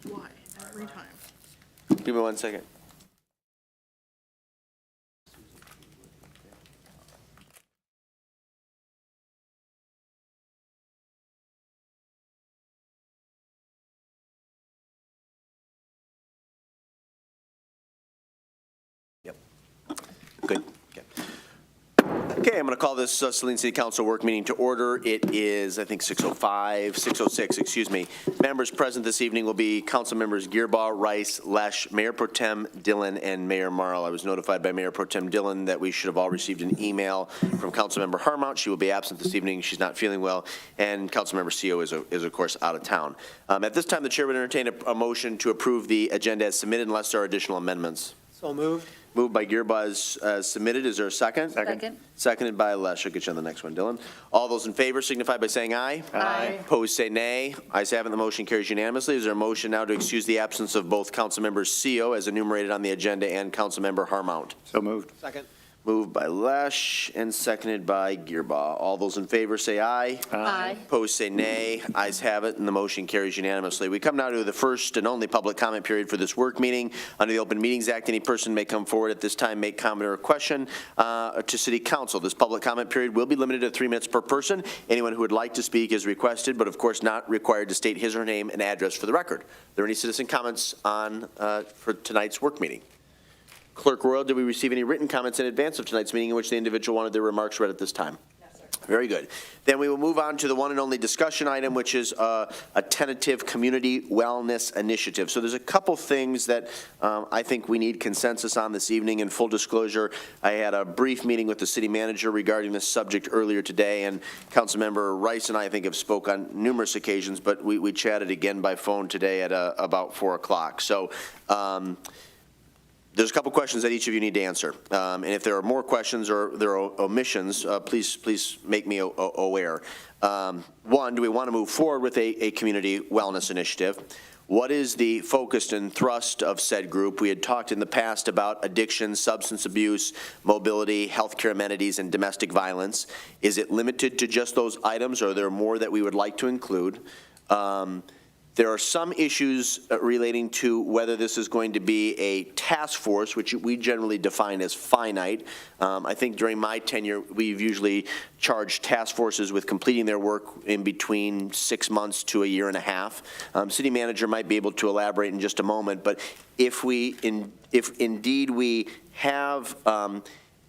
Why? Every time. Give me 1 second. Yep. Good. Okay, I'm going to call this Saline City Council work meeting to order. It is, I think, 6:06, excuse me. Members present this evening will be Council Members Gearbaugh, Rice, Lesh, Mayor Pro Tem Dillon, and Mayor Marl. I was notified by Mayor Pro Tem Dillon that we should have all received an email from Councilmember Harmount. She will be absent this evening. She's not feeling well. And Councilmember CO is of course, out of town. At this time, the chair would entertain a motion to approve the agenda as submitted unless there are additional amendments. So moved. Moved by Gearbaugh as submitted. Is there a second? Second. Seconded by Lesh. I'll get you on the next one, Dylan. All those in favor signify by saying aye. Aye. Opposed, say nay. Ayes have it. The motion carries unanimously. Is there a motion now to excuse the absence of both Councilmembers CO as enumerated on the agenda and Councilmember Harmount? So moved. Second. Moved by Lesh and seconded by Gearbaugh. All those in favor say aye. Aye. Opposed, say nay. Ayes have it, and the motion carries unanimously. We come now to the first and only public comment period for this work meeting. Under the Open Meetings Act, any person may come forward at this time, make comment or question to City Council. This public comment period will be limited to 3 minutes per person. Anyone who would like to speak is requested, but of course not required to state his or her name and address for the record. Are there any citizen comments on for tonight's work meeting? Clerk Royal, did we receive any written comments in advance of tonight's meeting in which the individual wanted their remarks read at this time? Yes, sir. Very good. Then we will move on to the one and only discussion item, which is a tentative community wellness initiative. So there's a couple things that I think we need consensus on this evening. In full disclosure, I had a brief meeting with the city manager regarding this subject earlier today, and Councilmember Rice and I think have spoke on numerous occasions, but we chatted again by phone today at about 4 o'clock. So there's a couple questions that each of you need to answer. And if there are more questions or there are omissions, please make me aware. One, do we want to move forward with a community wellness initiative? What is the focus and thrust of said group? We had talked in the past about addiction, substance abuse, mobility, healthcare amenities, and domestic violence. Is it limited to just those items, or are there more that we would like to include? There are some issues relating to whether this is going to be a task force, which we generally define as finite. I think during my tenure, we've usually charged task forces with completing their work in between 6 months to a year and a half. City manager might be able to elaborate in just a moment, but if indeed we have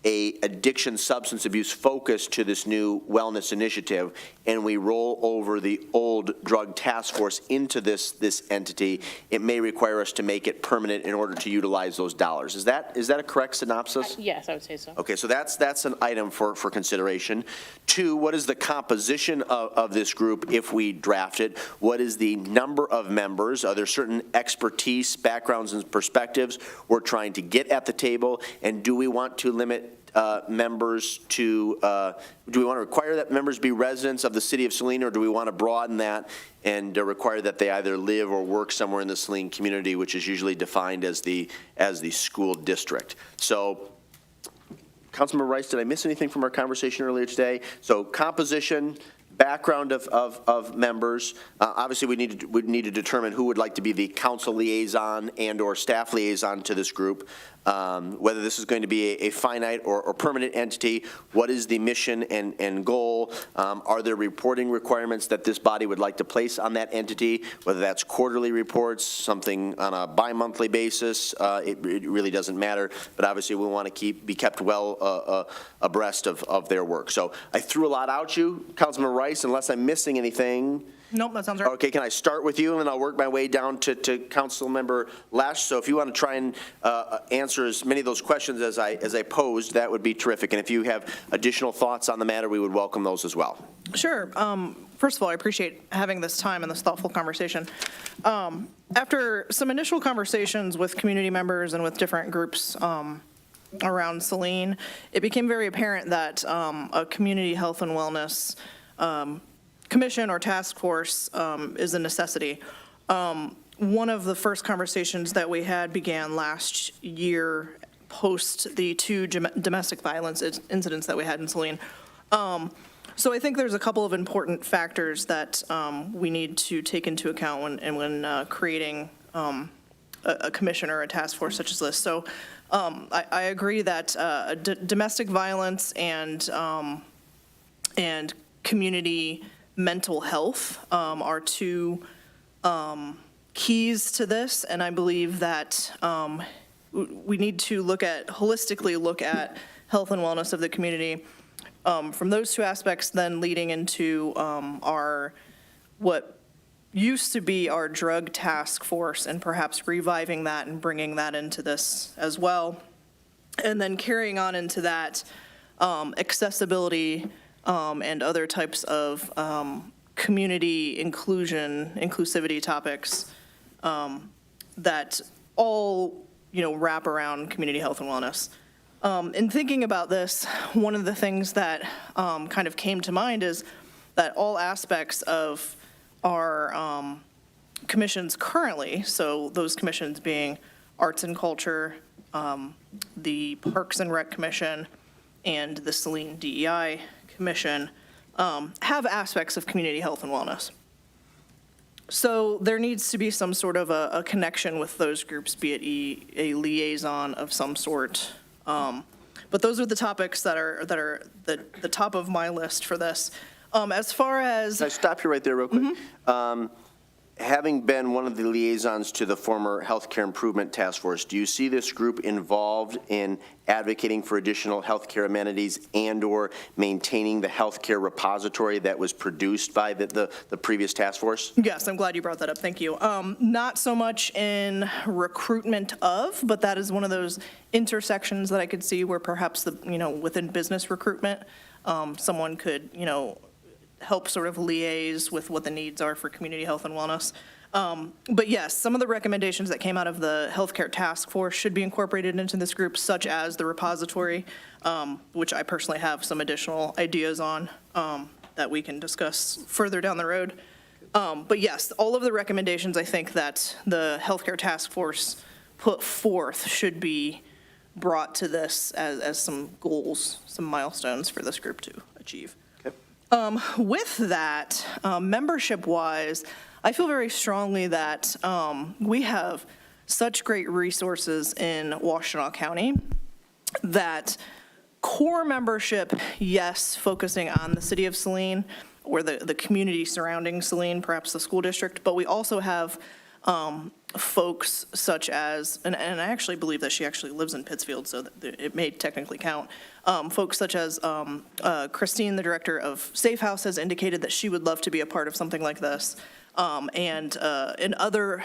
a addiction substance abuse focus to this new wellness initiative, and we roll over the old drug task force into this entity, it may require us to make it permanent in order to utilize those dollars. Is that a correct synopsis? Yes, I would say so. Okay, so that's an item for consideration. 2, what is the composition of this group if we draft it? What is the number of members? Are there certain expertise, backgrounds, and perspectives we're trying to get at the table? And do we want to limit members to, do we want to require that members be residents of the city of Saline, or do we want to broaden that and require that they either live or work somewhere in the Saline community, which is usually defined as the school district? So, Councilmember Rice, did I miss anything from our conversation earlier today? So composition, background of members. Obviously, we need to determine who would like to be the council liaison and or staff liaison to this group. Whether this is going to be a finite or permanent entity. What is the mission and goal? Are there reporting requirements that this body would like to place on that entity? Whether that's quarterly reports, something on a bi-monthly basis, it really doesn't matter. But obviously, we want to be kept well abreast of their work. So I threw a lot out you, Councilman Rice, unless I'm missing anything. Nope, that sounds right. Okay, can I start with you, and then I'll work my way down to Councilmember Lesh. So if you want to try and answer as many of those questions as I posed, that would be terrific. And if you have additional thoughts on the matter, we would welcome those as well. Sure. First of all, I appreciate having this time and this thoughtful conversation. After some initial conversations with community members and with different groups around Saline, it became very apparent that a community health and wellness commission or task force is a necessity. One of the first conversations that we had began last year post the 2 domestic violence incidents that we had in Saline. So I think there's a couple of important factors that we need to take into account when creating a commission or a task force such as this. So I agree that domestic violence and community mental health are two keys to this, and I believe that we need to holistically look at health and wellness of the community from those two aspects, then leading into what used to be our drug task force, and perhaps reviving that and bringing that into this as well. And then carrying on into that, accessibility and other types of community inclusivity topics that all, wrap around community health and wellness. In thinking about this, one of the things that kind of came to mind is that all aspects of our commissions currently, so those commissions being Arts and Culture, the Parks and Rec Commission, and the Saline DEI Commission, have aspects of community health and wellness. So there needs to be some sort of a connection with those groups, be it a liaison of some sort. But those are the topics that are the top of my list for this. As far as... Can I stop you right there real quick? Mm-hmm. Having been one of the liaisons to the former Healthcare Improvement Task Force, do you see this group involved in advocating for additional healthcare amenities and/or maintaining the healthcare repository that was produced by the previous task force? Yes, I'm glad you brought that up. Thank you. Not so much in recruitment of, but that is one of those intersections that I could see where perhaps within business recruitment, someone could help sort of liaise with what the needs are for community health and wellness. But yes, some of the recommendations that came out of the healthcare task force should be incorporated into this group, such as the repository, which I personally have some additional ideas on that we can discuss further down the road. But yes, all of the recommendations I think that the healthcare task force put forth should be brought to this as some goals, some milestones for this group to achieve. With that, membership-wise, I feel very strongly that we have such great resources in Washtenaw County that core membership, yes, focusing on the city of Saline or the community surrounding Saline, perhaps the school district, but we also have folks such as, and I actually believe that she actually lives in Pittsfield, so that it may technically count. Folks such as Christine, the director of Safe House, has indicated that she would love to be a part of something like this. And other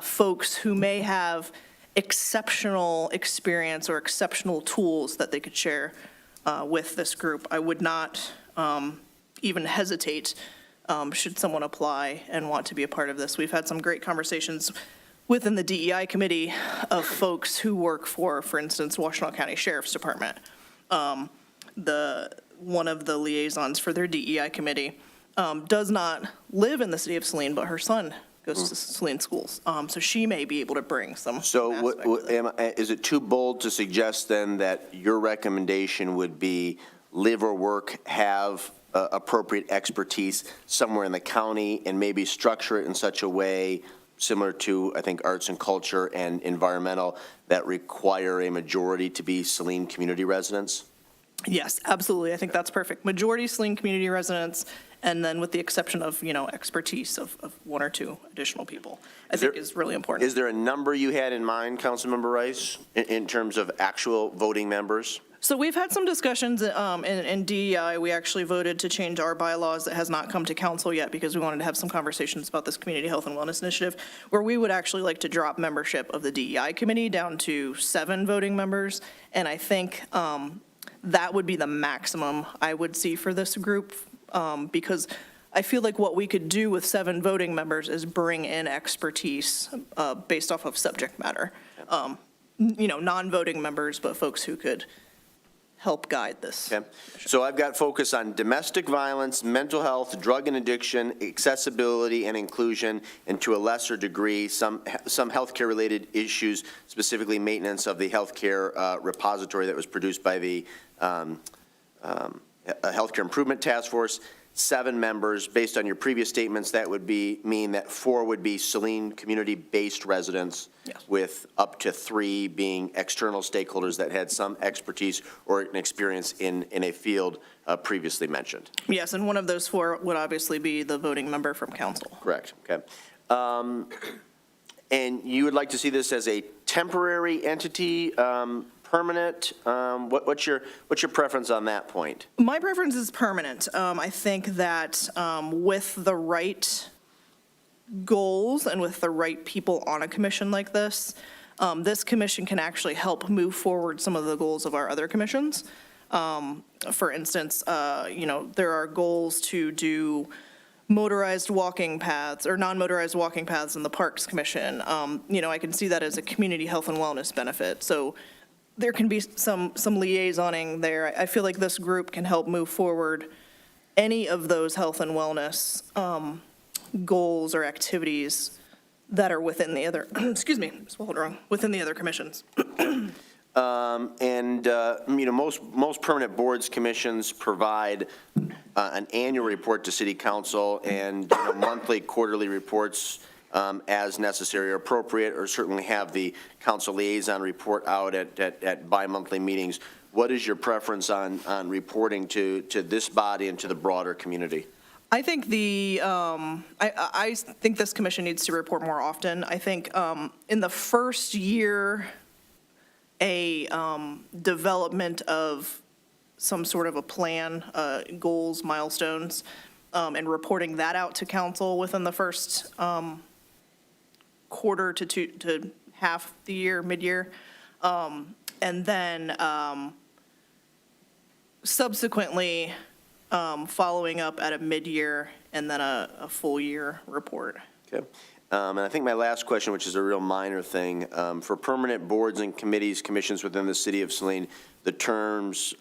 folks who may have exceptional experience or exceptional tools that they could share with this group. I would not even hesitate should someone apply and want to be a part of this. We've had some great conversations within the DEI committee of folks who work for instance, Washtenaw County Sheriff's Department. One of the liaisons for their DEI committee does not live in the city of Saline, but her son goes to Saline schools. So she may be able to bring some. So is it too bold to suggest then that your recommendation would be live or work, have appropriate expertise somewhere in the county, and maybe structure it in such a way similar to, I think, arts and culture and environmental that require a majority to be Saline community residents? Yes, absolutely. I think that's perfect. Majority Saline community residents, and then with the exception of, expertise of one or two additional people, I think is really important. Is there a number you had in mind, Councilmember Rice, in terms of actual voting members? So we've had some discussions in DEI. We actually voted to change our bylaws. That has not come to council yet because we wanted to have some conversations about this community health and wellness initiative, where we would actually like to drop membership of the DEI committee down to 7 voting members. And I think that would be the maximum I would see for this group, because I feel like what we could do with 7 voting members is bring in expertise based off of subject matter. Non-voting members, but folks who could help guide this. Okay. So I've got focus on domestic violence, mental health, drug and addiction, accessibility and inclusion, and to a lesser degree, some healthcare-related issues, specifically maintenance of the healthcare repository that was produced by the Healthcare Improvement Task Force, 7 members. Based on your previous statements, that would mean that 4 would be Saline community-based residents, Yes. with up to 3 being external stakeholders that had some expertise or an experience in a field previously mentioned. Yes, and one of those 4 would obviously be the voting member from council. Correct, okay. And you would like to see this as a temporary entity, permanent? What's your preference on that point? My preference is permanent. I think that with the right goals and with the right people on a commission like this, this commission can actually help move forward some of the goals of our other commissions. For instance, there are goals to do motorized walking paths or non-motorized walking paths in the Parks Commission. I can see that as a community health and wellness benefit. So there can be some liaisoning there. I feel like this group can help move forward any of those health and wellness goals or activities that are within the other, excuse me, swallowed wrong, within the other commissions. Most permanent boards, commissions provide an annual report to city council and monthly, quarterly reports as necessary or appropriate, or certainly have the council liaison report out at bi-monthly meetings. What is your preference on reporting to this body and to the broader community? I think I think this commission needs to report more often. I think in the first year, a development of some sort of a plan, goals, milestones, and reporting that out to council within the first quarter to half the year, mid-year, and then subsequently following up at a mid-year and then a full year report. Okay. And I think my last question, which is a real minor thing, for permanent boards and committees, commissions within the city of Saline, the terms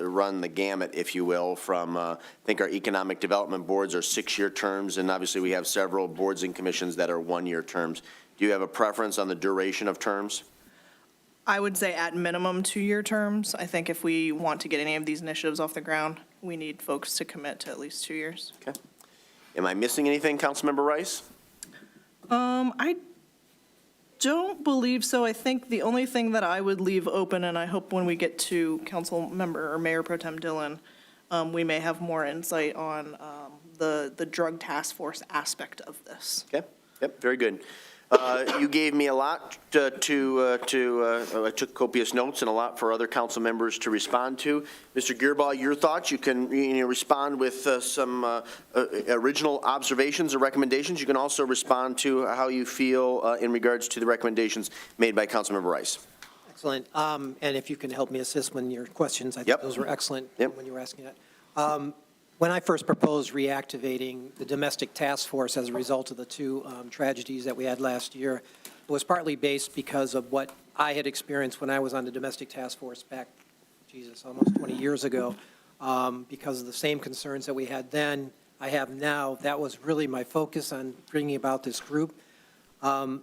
run the gamut, if you will, from, I think our economic development boards are 6-year terms, and obviously we have several boards and commissions that are 1-year terms. Do you have a preference on the duration of terms? I would say at minimum 2-year terms. I think if we want to get any of these initiatives off the ground, we need folks to commit to at least 2 years. Okay. Am I missing anything, Councilmember Rice? I don't believe so. I think the only thing that I would leave open, and I hope when we get to council member or Mayor Pro Tem Dillon, we may have more insight on the drug task force aspect of this. Okay. Yep, very good. You gave me a lot I took copious notes and a lot for other council members to respond to. Mr. Gearbaugh, your thoughts? You can respond with some original observations or recommendations. You can also respond to how you feel in regards to the recommendations made by Councilmember Rice. Excellent. And if you can help me assist when your questions, I think those were excellent when you were asking that. When I first proposed reactivating the domestic task force as a result of the 2 tragedies that we had last year, it was partly based because of what I had experienced when I was on the domestic task force back, almost 20 years ago, because of the same concerns that we had then, I have now. That was really my focus on bringing about this group. And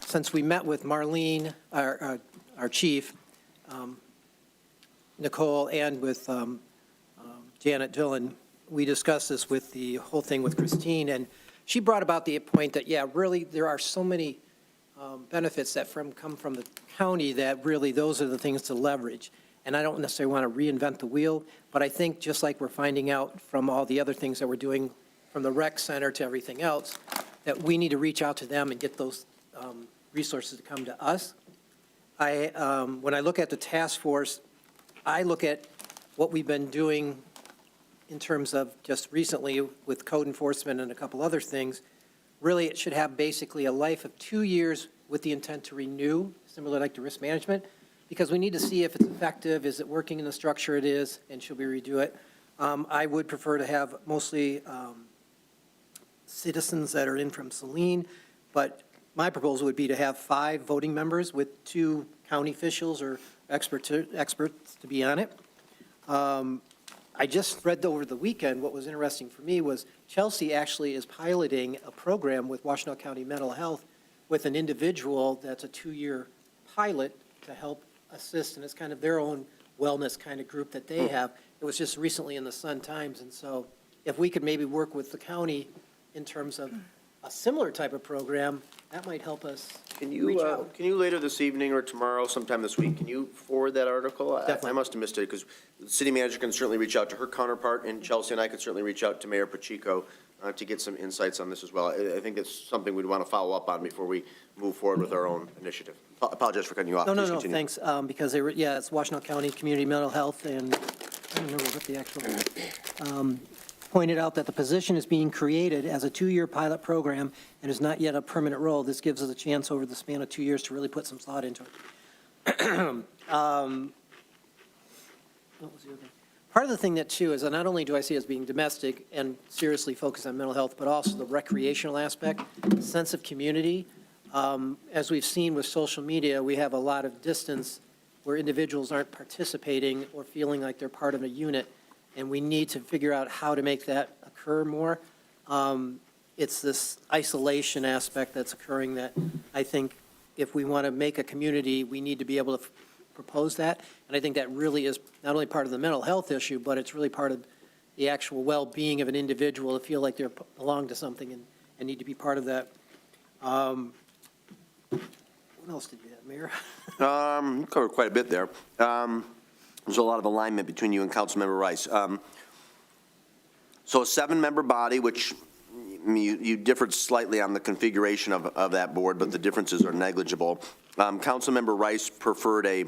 since we met with Marlene, our chief, Nicole, and with Janet Dillon, we discussed this with the whole thing with Christine, and she brought about the point that, really, there are so many benefits that come from the county that really those are the things to leverage. And I don't necessarily want to reinvent the wheel, but I think just like we're finding out from all the other things that we're doing, from the rec center to everything else, that we need to reach out to them and get those resources to come to us. When I look at the task force, I look at what we've been doing in terms of just recently with code enforcement and a couple other things. Really, it should have basically a life of 2 years with the intent to renew, similar like to risk management, because we need to see if it's effective, is it working in the structure it is, and should we redo it? I would prefer to have mostly citizens that are in from Saline, but my proposal would be to have 5 voting members with 2 county officials or experts to be on it. I just read over the weekend, what was interesting for me was Chelsea actually is piloting a program with Washtenaw County Mental Health with an individual that's a 2-year pilot to help assist, and it's kind of their own wellness kind of group that they have, it was just recently in the Sun Times, and so if we could maybe work with the county in terms of a similar type of program, that might help us Can reach out. you later this evening or tomorrow, sometime this week, can you forward that article? Definitely. I must have missed it, because the city manager can certainly reach out to her counterpart in Chelsea, and I could certainly reach out to Mayor Pacheco to get some insights on this as well. I think it's something we'd want to follow up on before we move forward with our own initiative. Apologize for cutting you off. No, Please no, continue. thanks, because they were, yeah, it's Washtenaw County Community Mental Health, and I don't remember what the actual, pointed out that the position is being created as a 2-year pilot program and is not yet a permanent role. This gives us a chance over the span of 2 years to really put some thought into it. What was the other thing? Part of the thing that, too, is that not only do I see as being domestic and seriously focused on mental health, but also the recreational aspect, sense of community. As we've seen with social media, we have a lot of distance where individuals aren't participating or feeling like they're part of a unit, and we need to figure out how to make that occur more. It's this isolation aspect that's occurring that I think if we want to make a community, we need to be able to propose that. And I think that really is not only part of the mental health issue, but it's really part of the actual well-being of an individual to feel like they belong to something and need to be part of that. What else did you have, Mayor? You covered quite a bit there. There's a lot of alignment between you and Councilmember Rice. So a 7-member body, which you differed slightly on the configuration of that board, but the differences are negligible. Councilmember Rice preferred a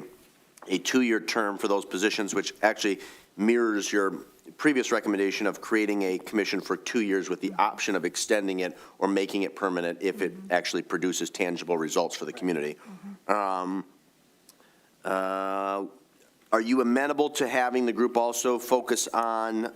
2-year term for those positions, which actually mirrors your previous recommendation of creating a commission for 2 years with the option of extending it or making it permanent if it actually produces tangible results for the community. Are you amenable to having the group also focus on,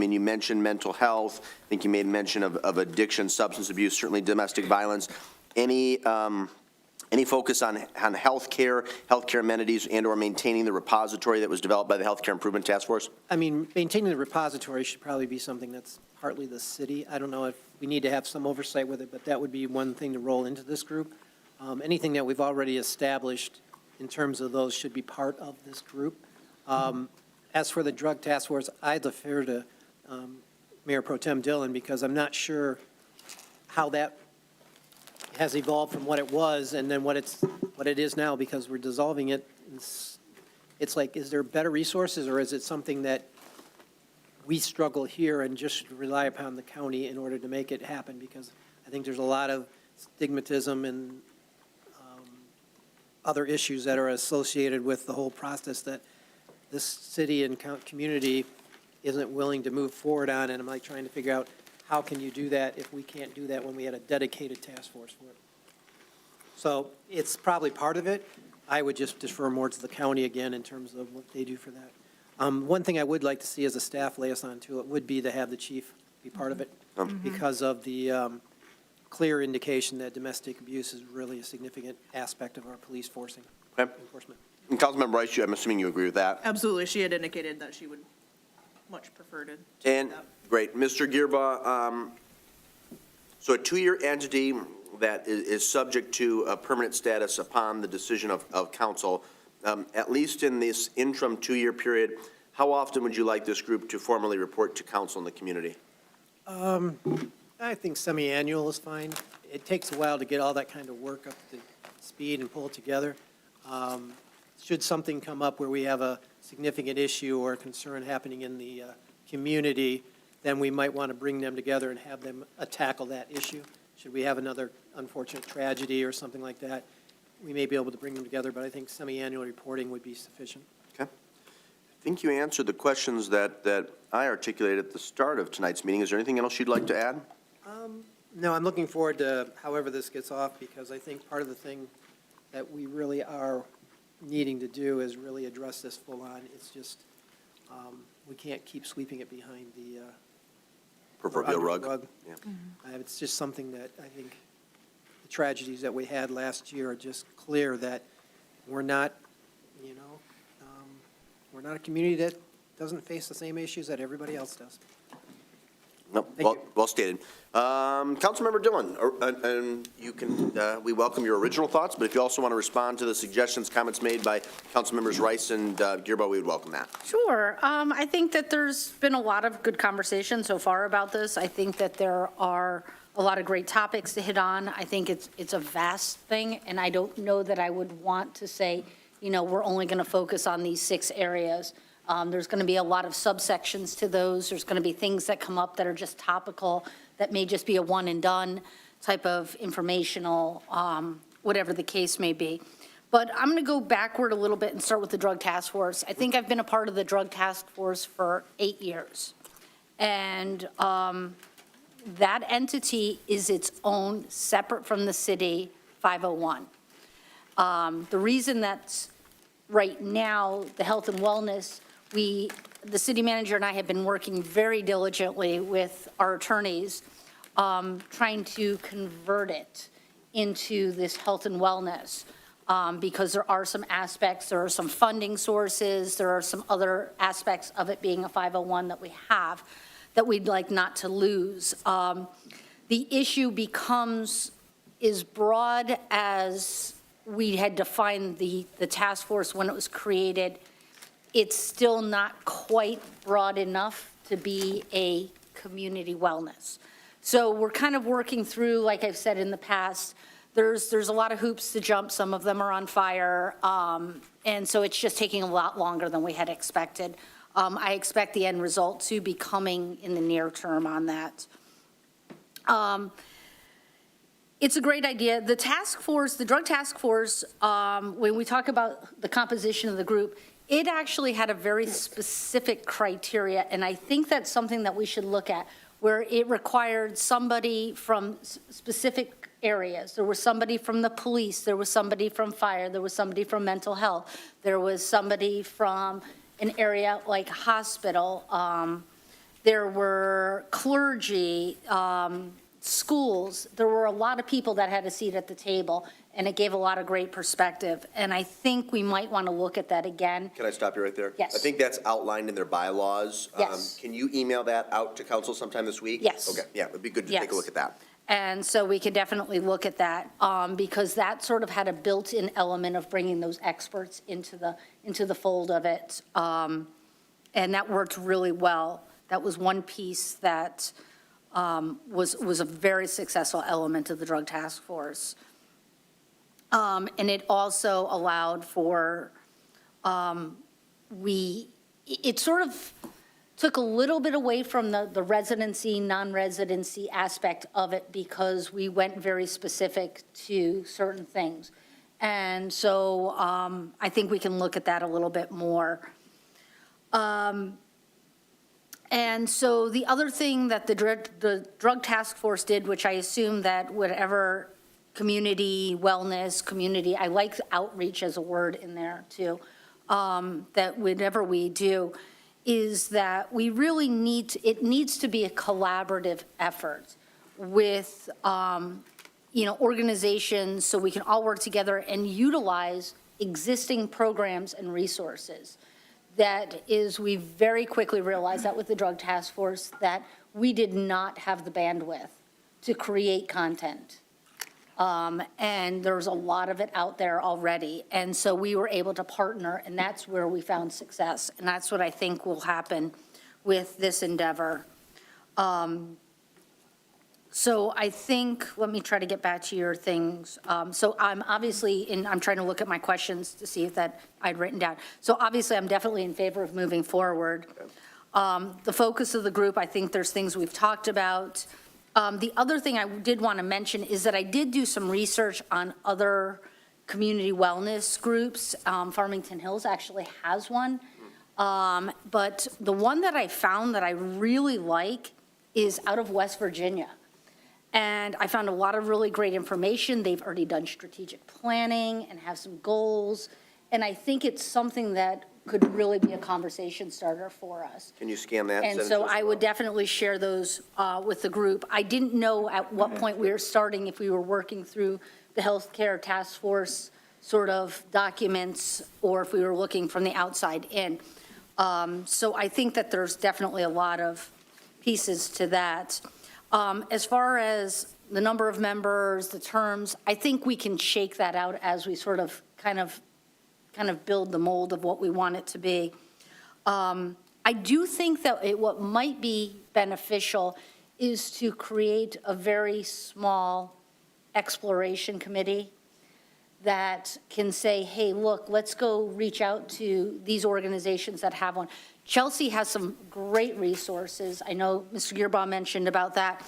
you mentioned mental health, I think you made mention of addiction, substance abuse, certainly domestic violence. Any focus on healthcare amenities and or maintaining the repository that was developed by the Healthcare Improvement Task Force? Maintaining the repository should probably be something that's partly the city. I don't know if we need to have some oversight with it, but that would be one thing to roll into this group. Anything that we've already established in terms of those should be part of this group. As for the drug task force, I'd defer to Mayor Pro Tem Dillon because I'm not sure how that has evolved from what it was and then what it is now because we're dissolving it. It's like, is there better resources or is it something that we struggle here and just rely upon the county in order to make it happen? Because I think there's a lot of stigmatism and other issues that are associated with the whole process that this city and community isn't willing to move forward on, and I'm like trying to figure out how can you do that if we can't do that when we had a dedicated task force for it. So it's probably part of it. I would just defer more to the county again in terms of what they do for that. One thing I would like to see as a staff liaison to it would be to have the chief be part of it because of the clear indication that domestic abuse is really a significant aspect of our police forcing enforcement. And Councilmember Rice, I'm assuming you agree with that? Absolutely. She had indicated that she would much prefer to do And, that. great. Mr. Gearba, so a 2-year entity that is subject to a permanent status upon the decision of council, at least in this interim 2-year period, how often would you like this group to formally report to council and the community? I think semi-annual is fine. It takes a while to get all that kind of work up to speed and pull it together. Should something come up where we have a significant issue or concern happening in the community, then we might want to bring them together and have them tackle that issue. Should we have another unfortunate tragedy or something like that, we may be able to bring them together, but I think semi-annual reporting would be sufficient. Okay. I think you answered the questions that I articulated at the start of tonight's meeting. Is there anything else you'd like to add? No, I'm looking forward to however this gets off, because I think part of the thing that we really are needing to do is really address this full on. It's just, we can't keep sweeping it behind the Proverbial under rug? the rug. Yeah. It's just something that I think the tragedies that we had last year are just clear that we're not, we're not a community that doesn't face the same issues that everybody else does. No, well stated. Councilmember Dillon, and you can, we welcome your original thoughts, but if you also want to respond to the suggestions, comments made by Councilmembers Rice and Gearbo, we would welcome that. Sure. I think that there's been a lot of good conversation so far about this. I think that there are a lot of great topics to hit on. I think it's a vast thing, and I don't know that I would want to say, we're only going to focus on these 6 areas. There's going to be a lot of subsections to those. There's going to be things that come up that are just topical, that may just be a one and done type of informational, whatever the case may be. But I'm going to go backward a little bit and start with the Drug Task Force. I think I've been a part of the Drug Task Force for 8 years. And that entity is its own, separate from the city, 501. The reason that's right now, the health and wellness, the city manager and I have been working very diligently with our attorneys, trying to convert it into this health and wellness, because there are some aspects, there are some funding sources, there are some other aspects of it being a 501 that we have that we'd like not to lose. The issue becomes as broad as we had defined the task force when it was created. It's still not quite broad enough to be a community wellness. So we're kind of working through, like I've said in the past, there's a lot of hoops to jump. Some of them are on fire. And so it's just taking a lot longer than we had expected. I expect the end result to be coming in the near term on that. It's a great idea. The task force, the drug task force, when we talk about the composition of the group, it actually had a very specific criteria, and I think that's something that we should look at, where it required somebody from specific areas. There was somebody from the police, there was somebody from fire, there was somebody from mental health, there was somebody from an area like hospital, there were clergy, schools. There were a lot of people that had a seat at the table, and it gave a lot of great perspective. And I think we might want to look at that again. Can I stop you right there? Yes. I think that's outlined in their bylaws. Yes. Can you email that out to council sometime this week? Yes. Okay, yeah, it'd be good to Yes. take a look at that. And so we could definitely look at that, because that sort of had a built-in element of bringing those experts into the fold of it. And that worked really well. That was one piece that was a very successful element of the drug task force. And it also allowed for, it sort of took a little bit away from the residency, non-residency aspect of it, because we went very specific to certain things. And so I think we can look at that a little bit more. And so the other thing that the drug task force did, which I assume that whatever community wellness, community, I like outreach as a word in there too, that whatever we do, is that we really it needs to be a collaborative effort with, organizations, so we can all work together and utilize existing programs and resources. That is, we very quickly realized that with the drug task force, that we did not have the bandwidth to create content. And there's a lot of it out there already. And so we were able to partner, and that's where we found success. And that's what I think will happen with this endeavor. So I think, let me try to get back to your things. So I'm obviously, I'm trying to look at my questions to see if that I'd written down. So obviously, I'm definitely in favor of moving forward. The focus of the group, I think there's things we've talked about. The other thing I did want to mention is that I did do some research on other community wellness groups. Farmington Hills actually has one. But the one that I found that I really like is out of West Virginia. And I found a lot of really great information. They've already done strategic planning and have some goals. And I think it's something that could really be a conversation starter for us. Can you scan that? And so I would definitely share those with the group. I didn't know at what point we were starting, if we were working through the healthcare task force sort of documents, or if we were looking from the outside in. So I think that there's definitely a lot of pieces to that. As far as the number of members, the terms, I think we can shake that out as we sort of kind of build the mold of what we want it to be. I do think that what might be beneficial is to create a very small exploration committee that can say, hey, look, let's go reach out to these organizations that have one. Chelsea has some great resources. I know Mr. Gearbaugh mentioned about that.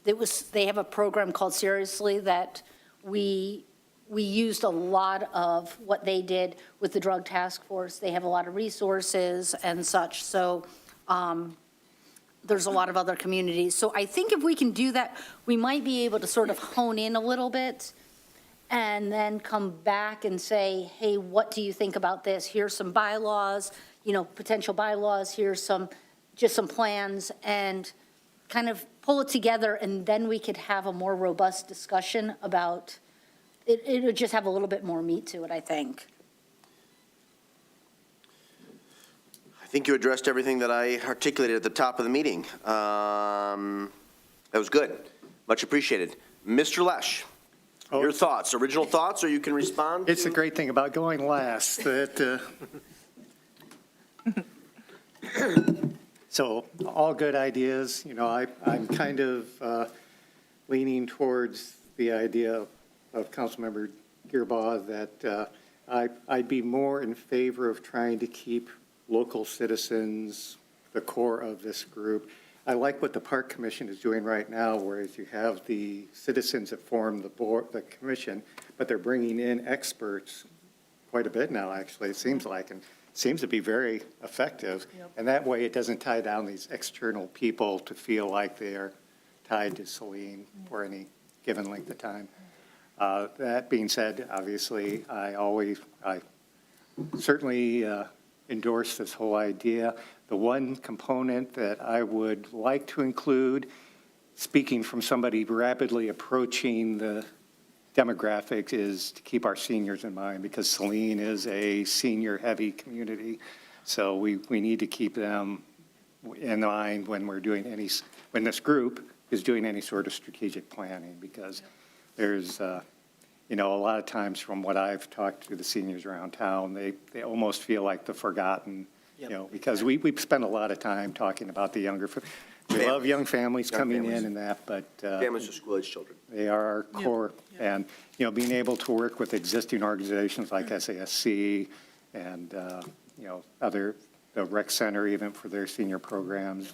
They have a program called Seriously that we used a lot of what they did with the Drug Task Force. They have a lot of resources and such. So there's a lot of other communities. So I think if we can do that, we might be able to sort of hone in a little bit and then come back and say, hey, what do you think about this? Here's some bylaws, potential bylaws. Here's just some plans, and kind of pull it together, and then we could have a more robust discussion about it. It would just have a little bit more meat to it, I think. I think you addressed everything that I articulated at the top of the meeting. That was good. Much appreciated. Mr. Lesh, your thoughts, original thoughts, or you can respond? It's the great thing about going last, that, so all good ideas. I'm kind of leaning towards the idea of Councilmember Gearbaugh that I'd be more in favor of trying to keep local citizens the core of this group. I like what the Park Commission is doing right now, whereas you have the citizens that form the board, the commission, but they're bringing in experts quite a bit now, actually, it seems like, and seems to be very effective. Yep. And that way it doesn't tie down these external people to feel like they are tied to Saline for any given length of time. That being said, obviously, I certainly endorse this whole idea. The one component that I would like to include, speaking from somebody rapidly approaching the demographics, is to keep our seniors in mind, because Saline is a senior-heavy community. So we need to keep them in mind when we're doing when this group is doing any sort of strategic planning, because there's, a lot of times from what I've talked to the seniors around town, they almost feel like the forgotten, because we spend a lot of time talking about the younger. We love young families coming in and that, but Families of school-age children. they are our core. And, being able to work with existing organizations like SASC and, the rec center even for their senior programs,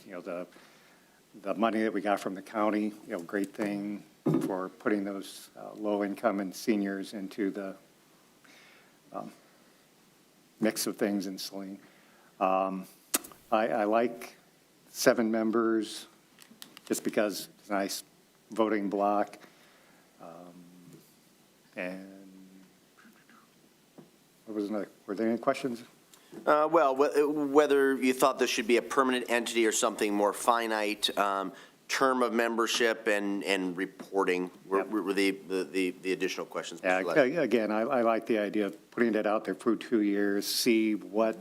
the money that we got from the county, great thing for putting those low-income and seniors into the mix of things in Saline. I like 7 members just because it's a nice voting block. And were there any questions? Whether you thought this should be a permanent entity or something more finite, term of membership and reporting were the additional questions. Yeah, again, I like the idea of putting it out there for 2 years, see what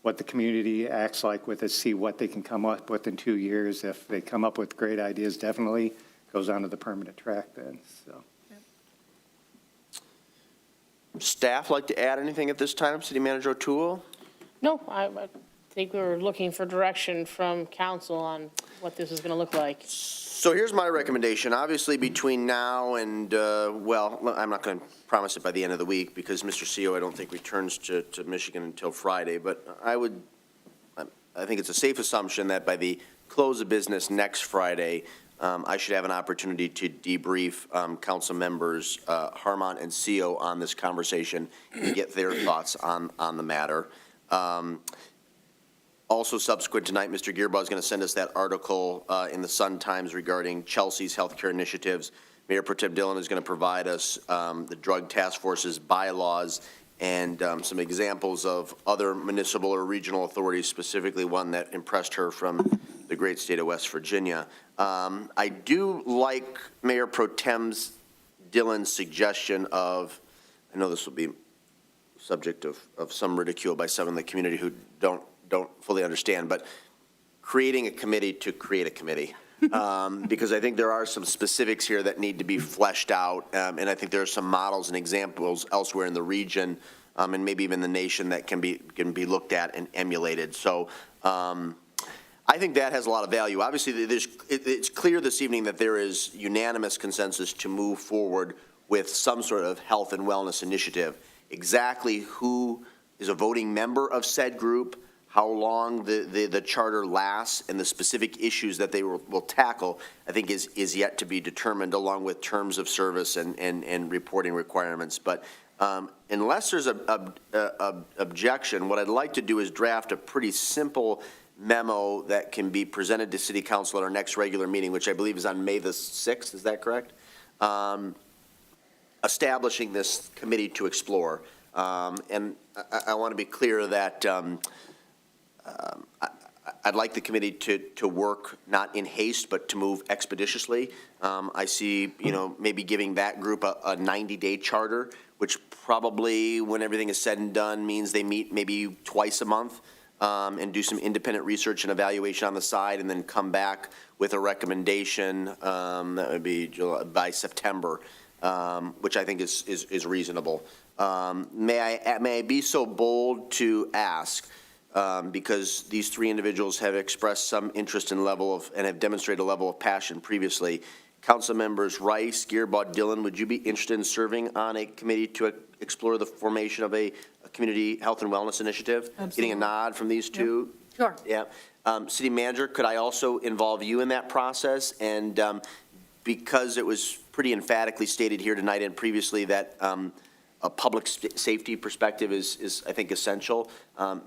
the community acts like with it, see what they can come up with in 2 years. If they come up with great ideas, definitely goes on to the permanent track then, so. Staff like to add anything at this time, City Manager O'Toole? No, I think we were looking for direction from council on what this is going to look like. So here's my recommendation. Obviously, between now and, I'm not going to promise it by the end of the week because Mr. CEO, I don't think returns to Michigan until Friday, but I think it's a safe assumption that by the close of business next Friday, I should have an opportunity to debrief council members Harmon and CEO on this conversation and get their thoughts on the matter. Also subsequent tonight, Mr. Gearbaugh is going to send us that article in the Sun-Times regarding Chelsea's healthcare initiatives. Mayor Pro Tem Dillon is going to provide us the Drug Task Force's bylaws and some examples of other municipal or regional authorities, specifically one that impressed her from the great state of West Virginia. I do like Mayor Pro Tem Dillon's suggestion of, I know this will be subject of some ridicule by some in the community who don't fully understand, but creating a committee to create a committee. Because I think there are some specifics here that need to be fleshed out, and I think there are some models and examples elsewhere in the region, and maybe even the nation that can be looked at and emulated. So I think that has a lot of value. Obviously, it's clear this evening that there is unanimous consensus to move forward with some sort of health and wellness initiative. Exactly who is a voting member of said group, how long the charter lasts, and the specific issues that they will tackle, I think is yet to be determined, along with terms of service and reporting requirements. But unless there's a objection, what I'd like to do is draft a pretty simple memo that can be presented to City Council at our next regular meeting, which I believe is on May the 6th, is that correct? Establishing this committee to explore. And I want to be clear that I'd like the committee to work not in haste, but to move expeditiously. I see, maybe giving that group a 90-day charter, which probably, when everything is said and done, means they meet maybe twice a month and do some independent research and evaluation on the side, and then come back with a recommendation that would be by September, which I think is reasonable. May I be so bold to ask, because these three individuals have expressed some interest and have demonstrated a level of passion previously. Council members Rice, Gearbaugh, Dillon, would you be interested in serving on a committee to explore the formation of a community health and wellness initiative? Absolutely. Getting a nod from these two? Sure. Yeah. City manager, could I also involve you in that process? And because it was pretty emphatically stated here tonight and previously that a public safety perspective is I think, essential.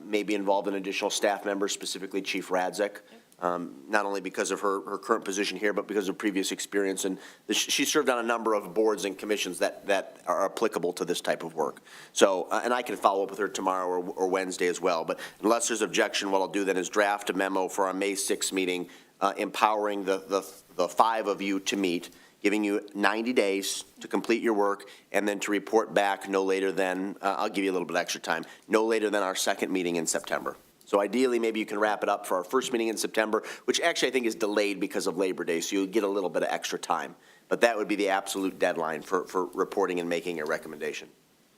Maybe involve an additional staff member, specifically Chief Radzik, not only because of her current position here, but because of previous experience. And she served on a number of boards and commissions that are applicable to this type of work. So, and I can follow up with her tomorrow or Wednesday as well. But unless there's objection, what I'll do then is draft a memo for our May 6th meeting, empowering the five of you to meet, giving you 90 days to complete your work, and then to report back no later than, I'll give you a little bit extra time, no later than our second meeting in September. So ideally, maybe you can wrap it up for our first meeting in September, which actually I think is delayed because of Labor Day, so you'll get a little bit of extra time. But that would be the absolute deadline for reporting and making a recommendation.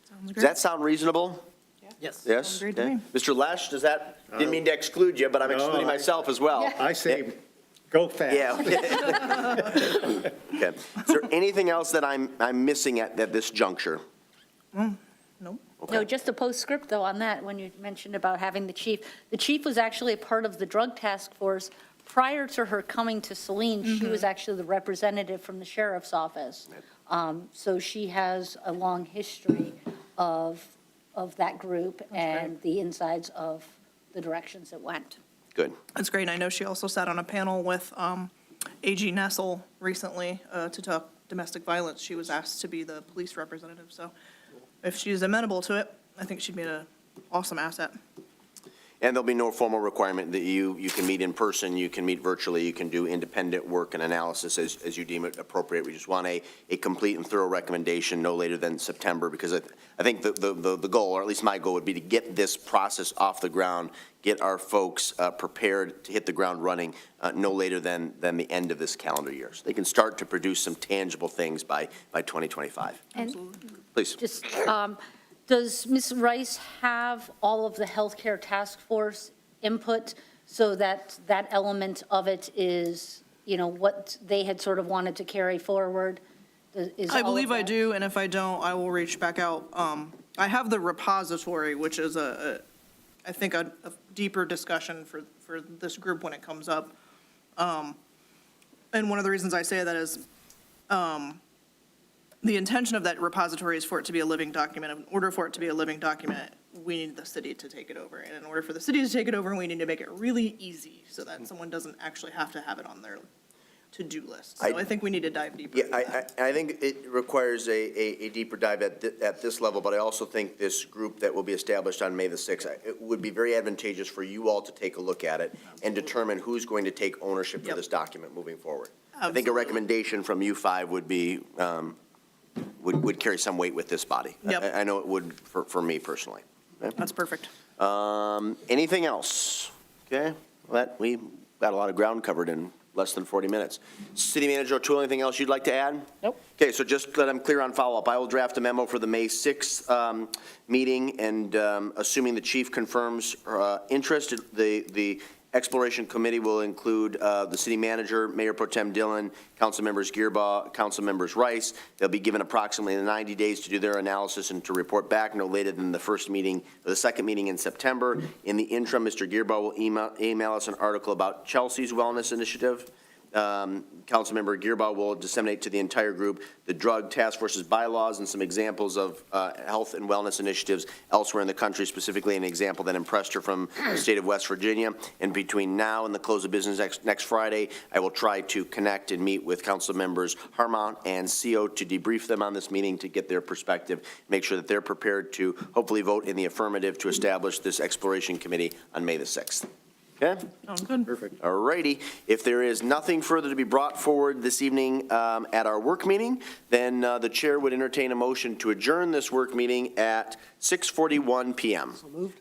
Sounds Does great. that sound reasonable? Yes. Yes? Sounds great to Okay. me. Mr. Lesh, does that, didn't mean to exclude you, but I'm No, excluding myself as well. I say, go fast. Yeah. Okay. Is there anything else that I'm missing at this juncture? Nope. No, just a postscript, though, on that, when you mentioned about having the chief. The chief was actually a part of the drug task force. Prior to her coming to Saline, she was actually the representative from the sheriff's office. So she has a long history of that group and the insides of the directions it went. Good. That's great. And I know she also sat on a panel with A.G. Nessel recently to talk domestic violence. She was asked to be the police representative. So if she's amenable to it, I think she'd be an awesome asset. And there'll be no formal requirement that you can meet in person, you can meet virtually, you can do independent work and analysis as you deem it appropriate. We just want a complete and thorough recommendation no later than September, because I think the goal, or at least my goal, would be to get this process off the ground, get our folks prepared to hit the ground running no later than the end of this calendar year. So they can start to produce some tangible things by 2025. And Please. just, does Ms. Rice have all of the healthcare task force input so that that element of it is, what they had sort of wanted to carry forward? I believe I do, and if I don't, I will reach back out. I have the repository, which is I think a deeper discussion for this group when it comes up. And one of the reasons I say that is the intention of that repository is for it to be a living document. In order for it to be a living document, we need the city to take it over. And in order for the city to take it over, we need to make it really easy so that someone doesn't actually have to have it on their to-do list. So I think we need to dive deeper into Yeah, that. I think it requires a deeper dive at this level, but I also think this group that will be established on May the 6th, it would be very advantageous for you all to take a look at it and determine who's going to take ownership for Yep. this document moving forward. I think a Absolutely. recommendation from you five would be, would carry some weight with this body. Yep. I know it would for me personally. Okay? That's perfect. Anything else? Okay, we got a lot of ground covered in less than 40 minutes. City Manager O'Toole, anything else you'd like to add? Nope. Okay, so just that I'm clear on follow-up, I will draft a memo for the May 6th meeting, and assuming the chief confirms interest, the Exploration Committee will include the city manager, Mayor Pro Tem Dillon, council members Gearbaugh, council members Rice. They'll be given approximately 90 days to do their analysis and to report back no later than the first meeting, or the second meeting in September. In the interim, Mr. Gearbaugh will email us an article about Chelsea's wellness initiative. Councilmember Gearbaugh will disseminate to the entire group the Drug Task Force's bylaws and some examples of health and wellness initiatives elsewhere in the country, specifically an example that impressed her from the state of West Virginia. And between now and the close of business next Friday, I will try to connect and meet with council members Harmon and CO to debrief them on this meeting to get their perspective, make sure that they're prepared to hopefully vote in the affirmative to establish this exploration committee on May the 6th. Okay? Sounds good. Perfect. All righty. If there is nothing further to be brought forward this evening at our work meeting, then the chair would entertain a motion to adjourn this work meeting at 6:41 p.m.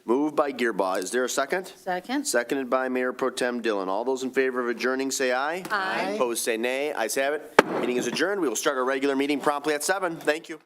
Moved by Gearbaugh. Is there a second? Second. Seconded by Mayor Pro Tem Dillon. All those in favor of adjourning, say aye. Aye. Opposed, say nay. Ayes have it. Meeting is adjourned. We will start our regular meeting promptly at 7. Thank you.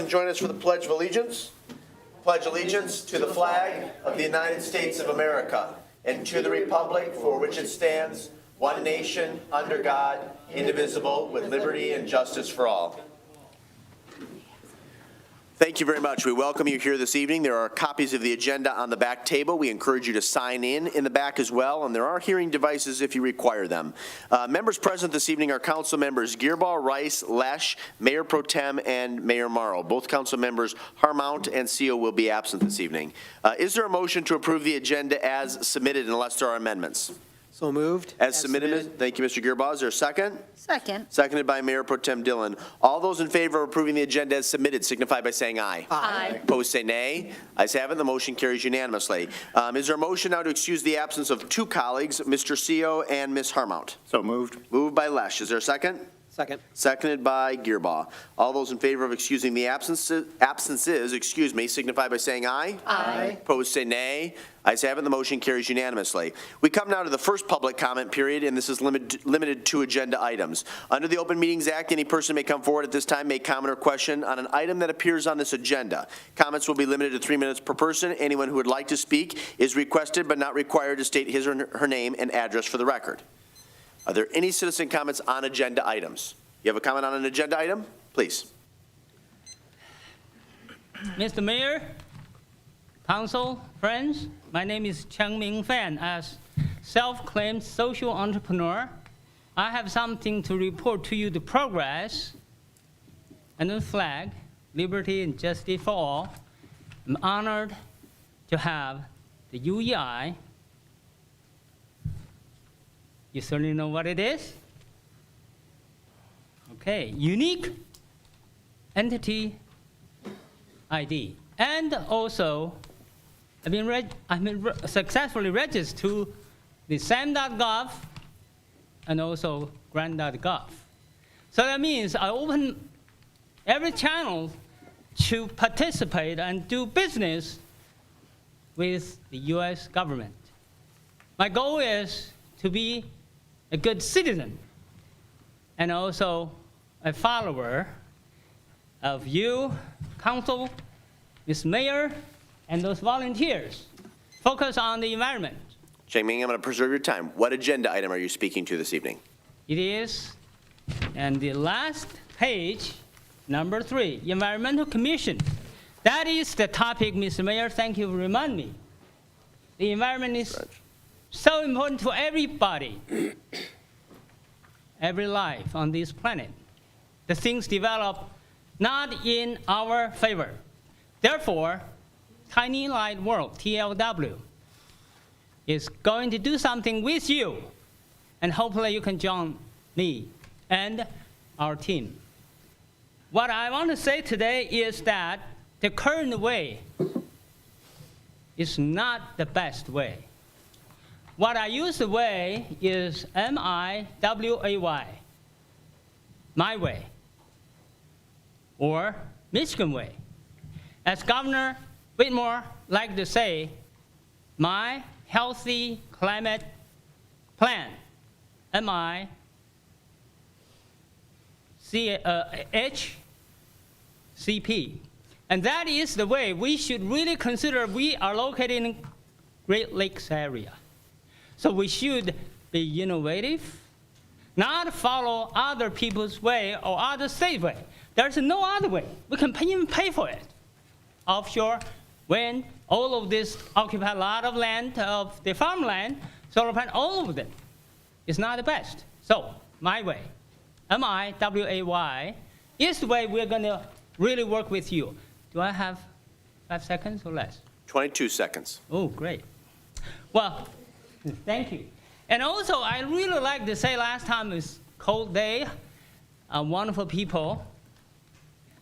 and join us for the Pledge of Allegiance? Pledge allegiance to the flag of the United States of America and to the republic for which it stands, one nation, under God, indivisible, with liberty and justice for all. Thank you very much. We welcome you here this evening. There are copies of the agenda on the back table. We encourage you to sign in the back as well, and there are hearing devices if you require them. Members present this evening are council members Gearbaugh, Rice, Lesh, Mayor Pro Tem, and Mayor Morrow. Both council members Harmount and Seal will be absent this evening. Is there a motion to approve the agenda as submitted unless there are amendments? So moved. As submitted. Thank you, Mr. Gearbaugh. Is there a second? Second. Seconded by Mayor Pro Tem Dillon. All those in favor of approving the agenda as submitted signify by saying aye. Aye. Opposed, say nay. Ayes have it, the motion carries unanimously. Is there a motion now to excuse the absence of two colleagues, Mr. Seo and Ms. Harmount? So moved. Moved by Lesh. Is there a second? Second. Seconded by Gearbaugh. All those in favor of excusing the absences, signify by saying aye. Aye. Opposed, say nay. Ayes have it, the motion carries unanimously. We come now to the first public comment period, and this is limited to agenda items. Under the Open Meetings Act, any person may come forward at this time, make comment or question on an item that appears on this agenda. Comments will be limited to 3 minutes per person. Anyone who would like to speak is requested but not required to state his or her name and address for the record. Are there any citizen comments on agenda items? You have a comment on an agenda item? Please. Mr. Mayor, council, friends, my name is Cheng-Ming Fan. As self-claimed social entrepreneur, I have something to report to you, the progress and the flag, liberty and justice for all. I'm honored to have the UEI. You certainly know what it is? Okay, unique entity ID. And also, I've been successfully registered to the SAM.gov and also grant.gov. So that means I open every channel to participate and do business with the US government. My goal is to be a good citizen and also a follower of you, council, Ms. Mayor, and those volunteers. Focus on the environment. Cheng-Ming, I'm going to preserve your time. What agenda item are you speaking to this evening? It is, and the last page, number 3, Environmental Commission. That is the topic, Mr. Mayor, thank you for reminding me. The environment is so important to everybody, every life on this planet. The things develop not in our favor. Therefore, Tiny Light World, TLW, is going to do something with you, and hopefully you can join me and our team. What I want to say today is that the current way is not the best way. What I use the way is MIWAY, my way, or Michigan way. As Governor Whitmore liked to say, my healthy climate plan, HCP. And that is the way we should really consider we are located in Great Lakes area. So we should be innovative, not follow other people's way or other state's way. There's no other way. We can even pay for it. Offshore, wind, all of this occupy a lot of land, of the farmland, solar panel, all of them. It's not the best. So, my way, MIWAY, is the way we're going to really work with you. Do I have 5 seconds or less? 22 seconds. Oh, great. Well, thank you. And also, I really like to say last time was cold day, wonderful people,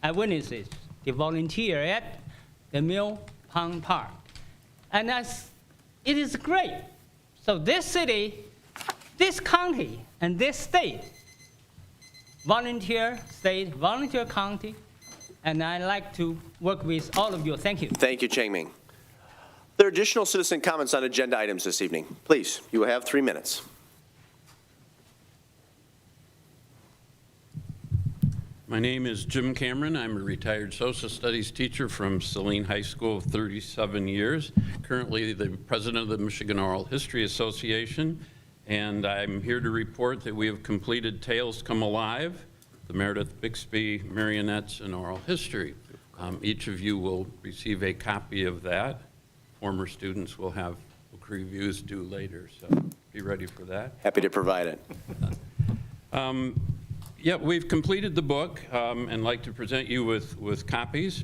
eyewitnesses, they volunteer at the Mill Pond Park. And it is great. So this city, this county, and this state, volunteer state, volunteer county, and I like to work with all of you. Thank you. Thank you, Cheng-Ming. There are additional citizen comments on agenda items this evening. Please, you will have 3 minutes. My name is Jim Cameron. I'm a retired social studies teacher from Saline High School, 37 years. Currently the president of the Michigan Oral History Association, and I'm here to report that we have completed Tales Come Alive, the Meredith Bixby Marionettes in Oral History. Each of you will receive a copy of that. Former students will have book reviews due later, so be ready for that. Happy to provide it. Yeah, we've completed the book and like to present you with copies.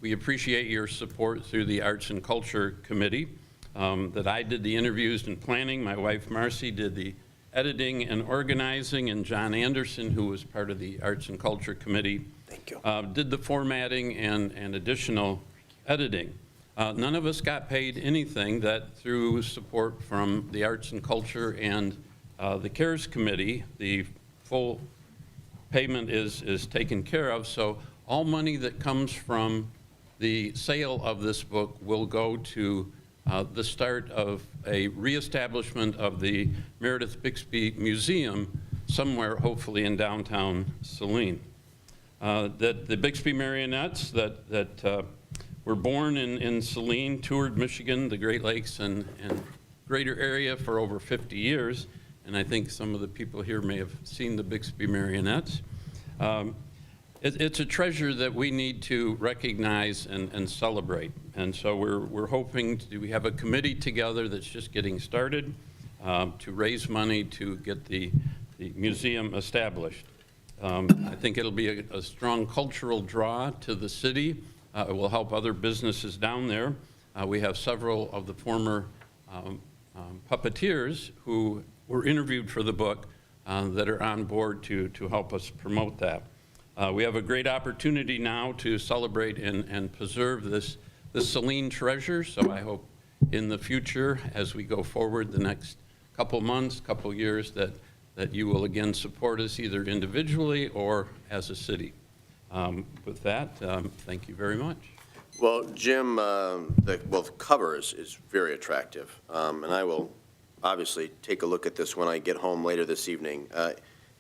We appreciate your support through the Arts and Culture Committee. That I did the interviews and planning. My wife Marcy did the editing and organizing, and John Anderson, who was part of the Arts and Culture Committee, Thank you. did the formatting and additional editing. None of us got paid anything. That through support from the Arts and Culture and the CARES Committee, the full payment is taken care of. So all money that comes from the sale of this book will go to the start of a reestablishment of the Meredith Bixby Museum somewhere, hopefully in downtown Saline. That the Bixby Marionettes that were born in Saline, toured Michigan, the Great Lakes, and greater area for over 50 years. And I think some of the people here may have seen the Bixby Marionettes. It's a treasure that we need to recognize and celebrate. And so we're hoping we have a committee together that's just getting started to raise money to get the museum established. I think it'll be a strong cultural draw to the city. It will help other businesses down there. We have several of the former puppeteers who were interviewed for the book that are on board to help us promote that. We have a great opportunity now to celebrate and preserve this Saline treasure, so I hope in the future, as we go forward the next couple months, couple years, that you will again support us either individually or as a city. With that, thank you very much. Well, Jim, the cover is very attractive, and I will obviously take a look at this when I get home later this evening.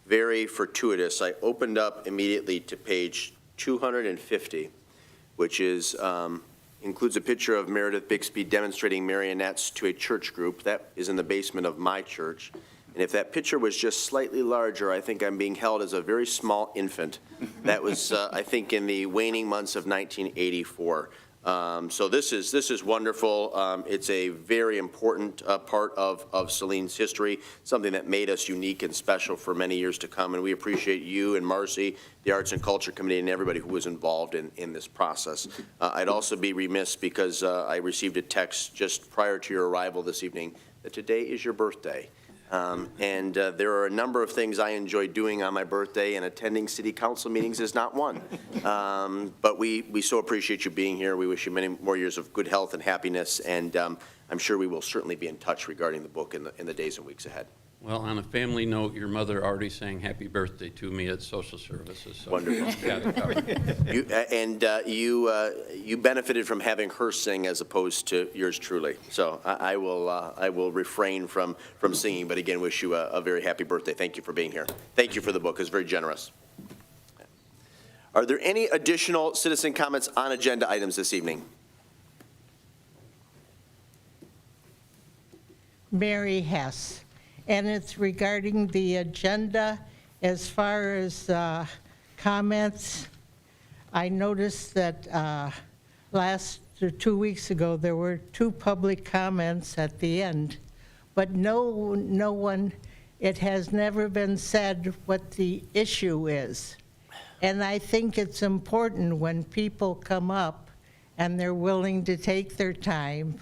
Very fortuitous. I opened up immediately to page 250, which is includes a picture of Meredith Bixby demonstrating marionettes to a church group. That is in the basement of my church. And if that picture was just slightly larger, I think I'm being held as a very small infant. That was, I think, in the waning months of 1984. So this is wonderful. It's a very important part of Saline's history, something that made us unique and special for many years to come. And we appreciate you and Marcy, the Arts and Culture Committee, and everybody who was involved in this process. I'd also be remiss because I received a text just prior to your arrival this evening that today is your birthday. And there are a number of things I enjoy doing on my birthday, and attending city council meetings is not one. But we so appreciate you being here. We wish you many more years of good health and happiness, and I'm sure we will certainly be in touch regarding the book in the days and weeks ahead. Well, on a family note, your mother already sang happy birthday to me at social services. So Wonderful. got it covered. You benefited from having her sing as opposed to yours truly. So I will refrain from singing, but again, wish you a very happy birthday. Thank you for being here. Thank you for the book. It's very generous. Are there any additional citizen comments on agenda items this evening? Mary Hess. And it's regarding the agenda. As far as comments, I noticed that 2 weeks ago, there were 2 public comments at the end, but no one, it has never been said what the issue is. And I think it's important when people come up and they're willing to take their time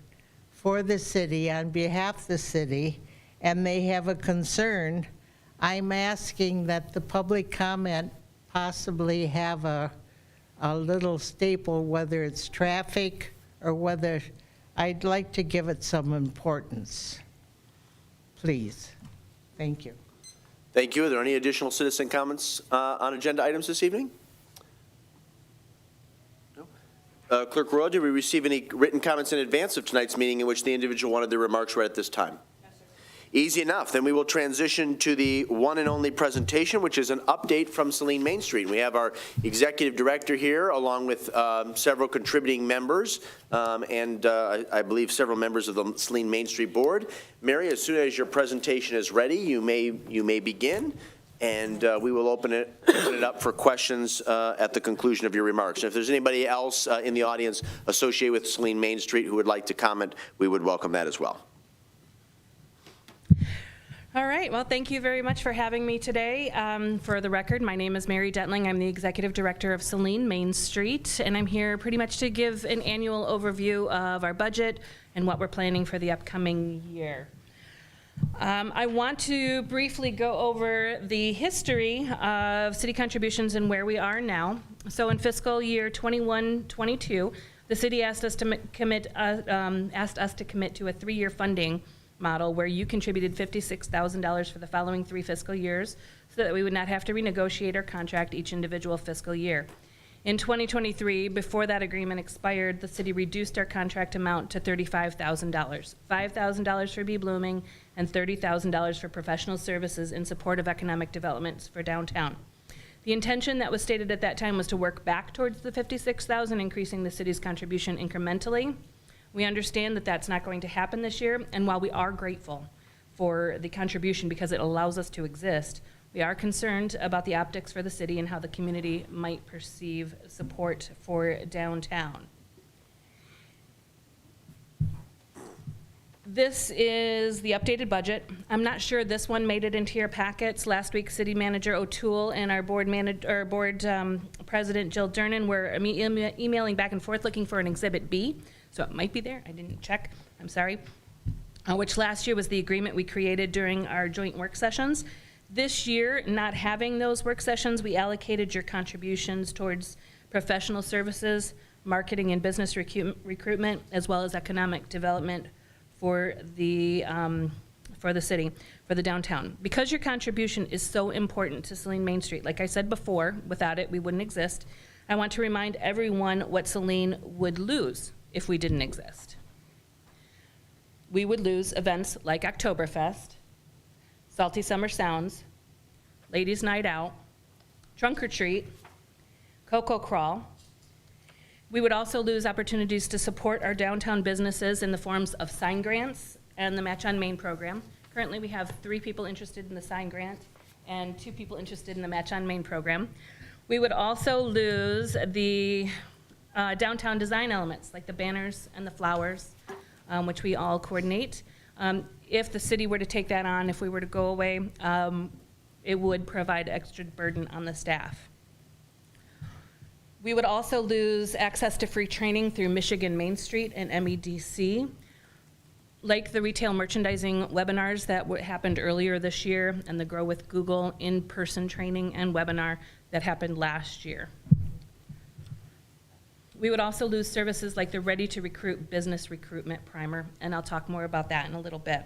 for the city, on behalf of the city, and they have a concern, I'm asking that the public comment possibly have a little staple, whether it's traffic or whether, I'd like to give it some importance. Please. Thank you. Thank you. Are there any additional citizen comments on agenda items this evening? No. Clerk Royal, did we receive any written comments in advance of tonight's meeting in which the individual wanted their remarks read at this time? Easy enough. Then we will transition to the one and only presentation, which is an update from Saline Main Street. We have our executive director here, along with several contributing members, and I believe several members of the Saline Main Street Board. Mary, as soon as your presentation is ready, you may begin, and we will open it up for questions at the conclusion of your remarks. And if there's anybody else in the audience associated with Saline Main Street who would like to comment, we would welcome that as well. All right, well, thank you very much for having me today. For the record, my name is Mary Dentling. I'm the Executive Director of Saline Main Street, and I'm here pretty much to give an annual overview of our budget and what we're planning for the upcoming year. I want to briefly go over the history of city contributions and where we are now. So in fiscal year 21-22, the city asked us to commit to a 3-year funding model where you contributed $56,000 for the following 3 fiscal years so that we would not have to renegotiate our contract each individual fiscal year. In 2023, before that agreement expired, the city reduced our contract amount to $35,000, $5,000 for Bee Blooming and $30,000 for professional services in support of economic developments for downtown. The intention that was stated at that time was to work back towards the $56,000, increasing the city's contribution incrementally. We understand that that's not going to happen this year, and while we are grateful for the contribution because it allows us to exist, we are concerned about the optics for the city and how the community might perceive support for downtown. This is the updated budget. I'm not sure this one made it into your packets. Last week, City Manager O'Toole and our board President Jill Durnan were emailing back and forth looking for an Exhibit B. So it might be there. I didn't check. I'm sorry. Which last year was the agreement we created during our joint work sessions. This year, not having those work sessions, we allocated your contributions towards professional services, marketing and business recruitment, as well as economic development for the city, for the downtown. Because your contribution is so important to Saline Main Street, like I said before, without it, we wouldn't exist. I want to remind everyone what Saline would lose if we didn't exist. We would lose events like Oktoberfest, Salty Summer Sounds, Ladies Night Out, Trunk or Treat, Cocoa Crawl. We would also lose opportunities to support our downtown businesses in the forms of sign grants and the Match on Main program. Currently, we have 3 people interested in the sign grant and 2 people interested in the Match on Main program. We would also lose the downtown design elements like the banners and the flowers, which we all coordinate. If the city were to take that on, if we were to go away, it would provide extra burden on the staff. We would also lose access to free training through Michigan Main Street and MEDC, like the retail merchandising webinars that happened earlier this year and the Grow with Google in-person training and webinar that happened last year. We would also lose services like the Ready to Recruit business recruitment primer, and I'll talk more about that in a little bit.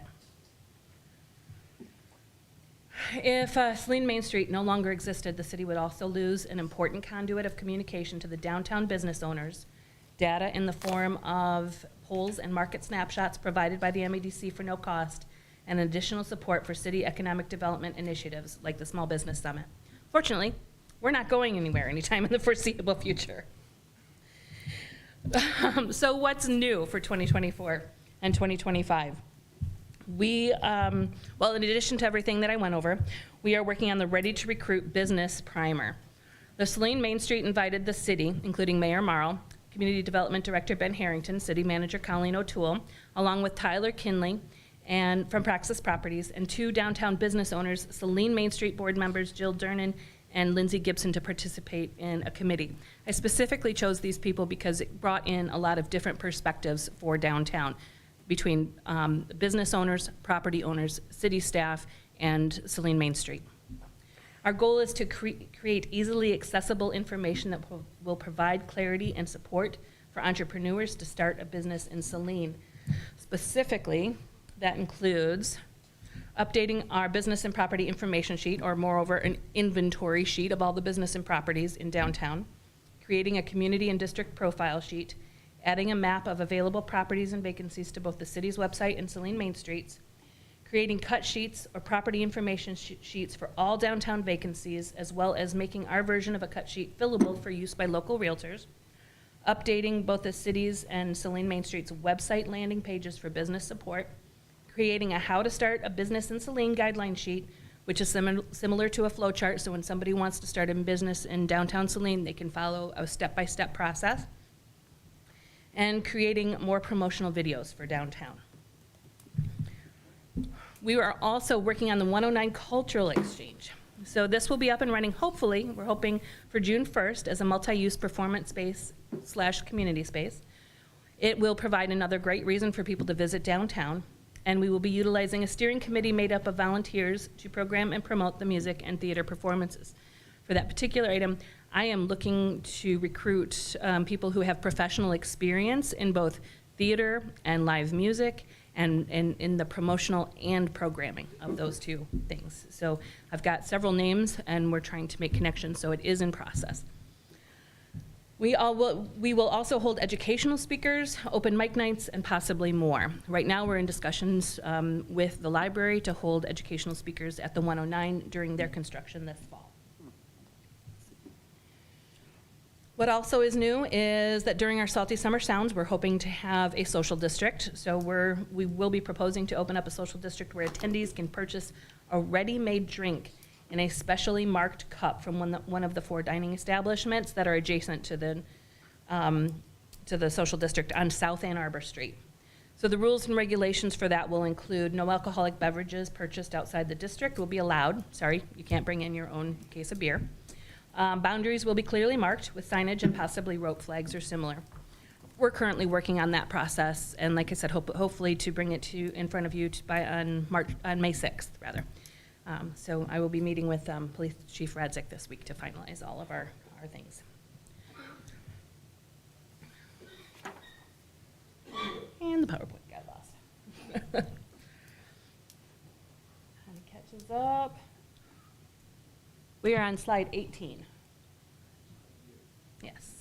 If Saline Main Street no longer existed, the city would also lose an important conduit of communication to the downtown business owners, data in the form of polls and market snapshots provided by the MEDC for no cost, and additional support for city economic development initiatives like the Small Business Summit. Fortunately, we're not going anywhere anytime in the foreseeable future. So what's new for 2024 and 2025? Well, in addition to everything that I went over, we are working on the Ready to Recruit business primer. The Saline Main Street invited the city, including Mayor Marl, Community Development Director Ben Harrington, City Manager Colleen O'Toole, along with Tyler Kinley and from Praxis Properties, and 2 downtown business owners, Saline Main Street board members Jill Durnan and Lindsay Gibson, to participate in a committee. I specifically chose these people because it brought in a lot of different perspectives for downtown between business owners, property owners, city staff, and Saline Main Street. Our goal is to create easily accessible information that will provide clarity and support for entrepreneurs to start a business in Saline. Specifically, that includes updating our business and property information sheet, or moreover, an inventory sheet of all the business and properties in downtown, creating a community and district profile sheet, adding a map of available properties and vacancies to both the city's website and Saline Main Streets, creating cut sheets or property information sheets for all downtown vacancies, as well as making our version of a cut sheet fillable for use by local realtors, updating both the city's and Saline Main Street's website landing pages for business support, creating a how to start a business in Saline guideline sheet, which is similar to a flow chart, so when somebody wants to start a business in downtown Saline, they can follow a step-by-step process, and creating more promotional videos for downtown. We are also working on the 109 Cultural Exchange. So this will be up and running, hopefully, we're hoping for June 1st as a multi-use performance space / community space. It will provide another great reason for people to visit downtown, and we will be utilizing a steering committee made up of volunteers to program and promote the music and theater performances. For that particular item, I am looking to recruit people who have professional experience in both theater and live music, and in the promotional and programming of those two things. So I've got several names, and we're trying to make connections, so it is in process. We will also hold educational speakers, open mic nights, and possibly more. Right now, we're in discussions with the library to hold educational speakers at the 109 during their construction this fall. What also is new is that during our Salty Summer Sounds, we're hoping to have a social district. So we will be proposing to open up a social district where attendees can purchase a ready-made drink in a specially marked cup from one of the 4 dining establishments that are adjacent to the social district on South Ann Arbor Street. So the rules and regulations for that will include no alcoholic beverages purchased outside the district will be allowed. Sorry, you can't bring in your own case of beer. Boundaries will be clearly marked with signage and possibly rope flags or similar. We're currently working on that process, and like I said, hopefully to bring it in front of you on May 6th, rather. So I will be meeting with Police Chief Radzik this week to finalize all of our things. And the PowerPoint got lost. Kind of catches up. We are on slide 18. Yes.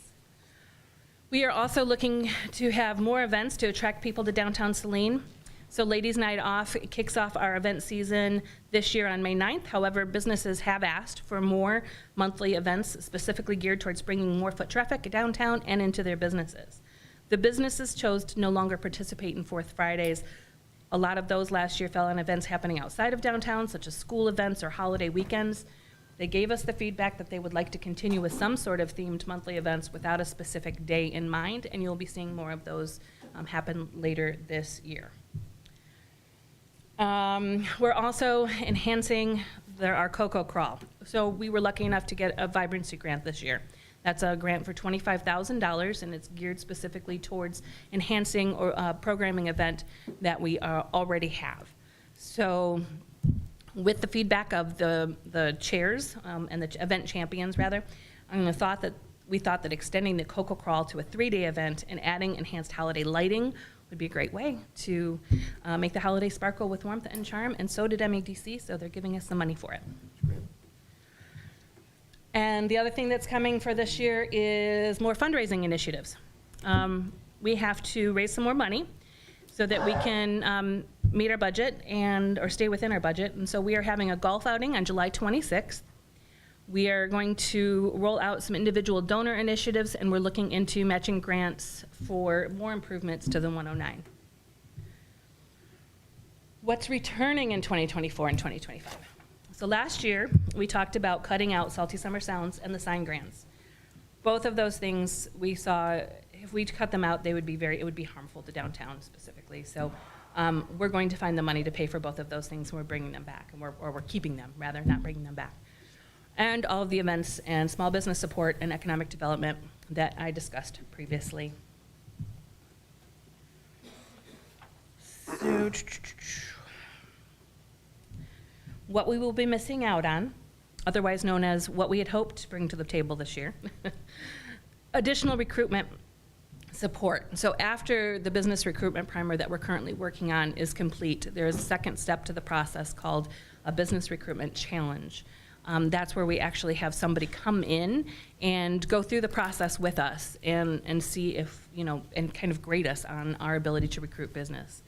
We are also looking to have more events to attract people to downtown Saline. So Ladies Night Off kicks off our event season this year on May 9th. However, businesses have asked for more monthly events specifically geared towards bringing more foot traffic downtown and into their businesses. The businesses chose to no longer participate in Fourth Fridays. A lot of those last year fell on events happening outside of downtown, such as school events or holiday weekends. They gave us the feedback that they would like to continue with some sort of themed monthly events without a specific day in mind, and you'll be seeing more of those happen later this year. We're also enhancing our Cocoa Crawl. So we were lucky enough to get a vibrancy grant this year. That's a grant for $25,000, and it's geared specifically towards enhancing a programming event that we already have. So with the feedback of the chairs and the event champions, rather, we thought that extending the Cocoa Crawl to a 3-day event and adding enhanced holiday lighting would be a great way to make the holiday sparkle with warmth and charm, and so did MEDC, so they're giving us the money for it. And the other thing that's coming for this year is more fundraising initiatives. We have to raise some more money so that we can meet our budget or stay within our budget. And so we are having a golf outing on July 26th. We are going to roll out some individual donor initiatives, and we're looking into matching grants for more improvements to the 109. What's returning in 2024 and 2025? So last year, we talked about cutting out Salty Summer Sounds and the sign grants. Both of those things we saw, if we cut them out, it would be harmful to downtown specifically. So we're going to find the money to pay for both of those things, and we're bringing them back, or we're keeping them, rather, not bringing them back. And all of the events and small business support and economic development that I discussed previously. So, what we will be missing out on, otherwise known as what we had hoped to bring to the table this year, additional recruitment support. So after the business recruitment primer that we're currently working on is complete, there is a second step to the process called a business recruitment challenge. That's where we actually have somebody come in and go through the process with us and see if, and kind of grade us on our ability to recruit business.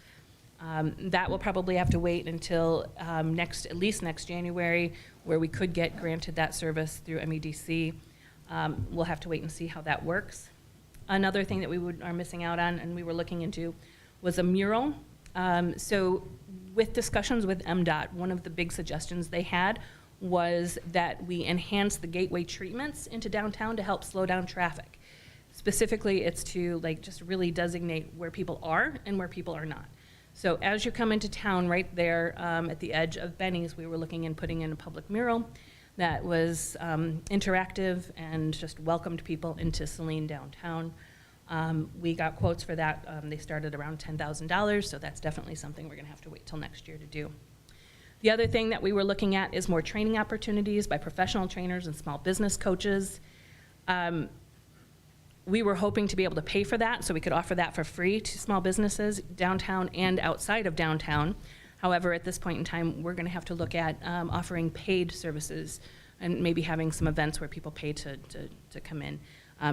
That will probably have to wait until at least next January, where we could get granted that service through MEDC. We'll have to wait and see how that works. Another thing that we are missing out on, and we were looking into, was a mural. So with discussions with MDOT, one of the big suggestions they had was that we enhance the gateway treatments into downtown to help slow down traffic. Specifically, it's to just really designate where people are and where people are not. So as you come into town, right there at the edge of Benny's, we were looking and putting in a public mural that was interactive and just welcomed people into Saline downtown. We got quotes for that. They started around $10,000, so that's definitely something we're gonna have to wait till next year to do. The other thing that we were looking at is more training opportunities by professional trainers and small business coaches. We were hoping to be able to pay for that, so we could offer that for free to small businesses downtown and outside of downtown. However, at this point in time, we're gonna have to look at offering paid services and maybe having some events where people pay to come in,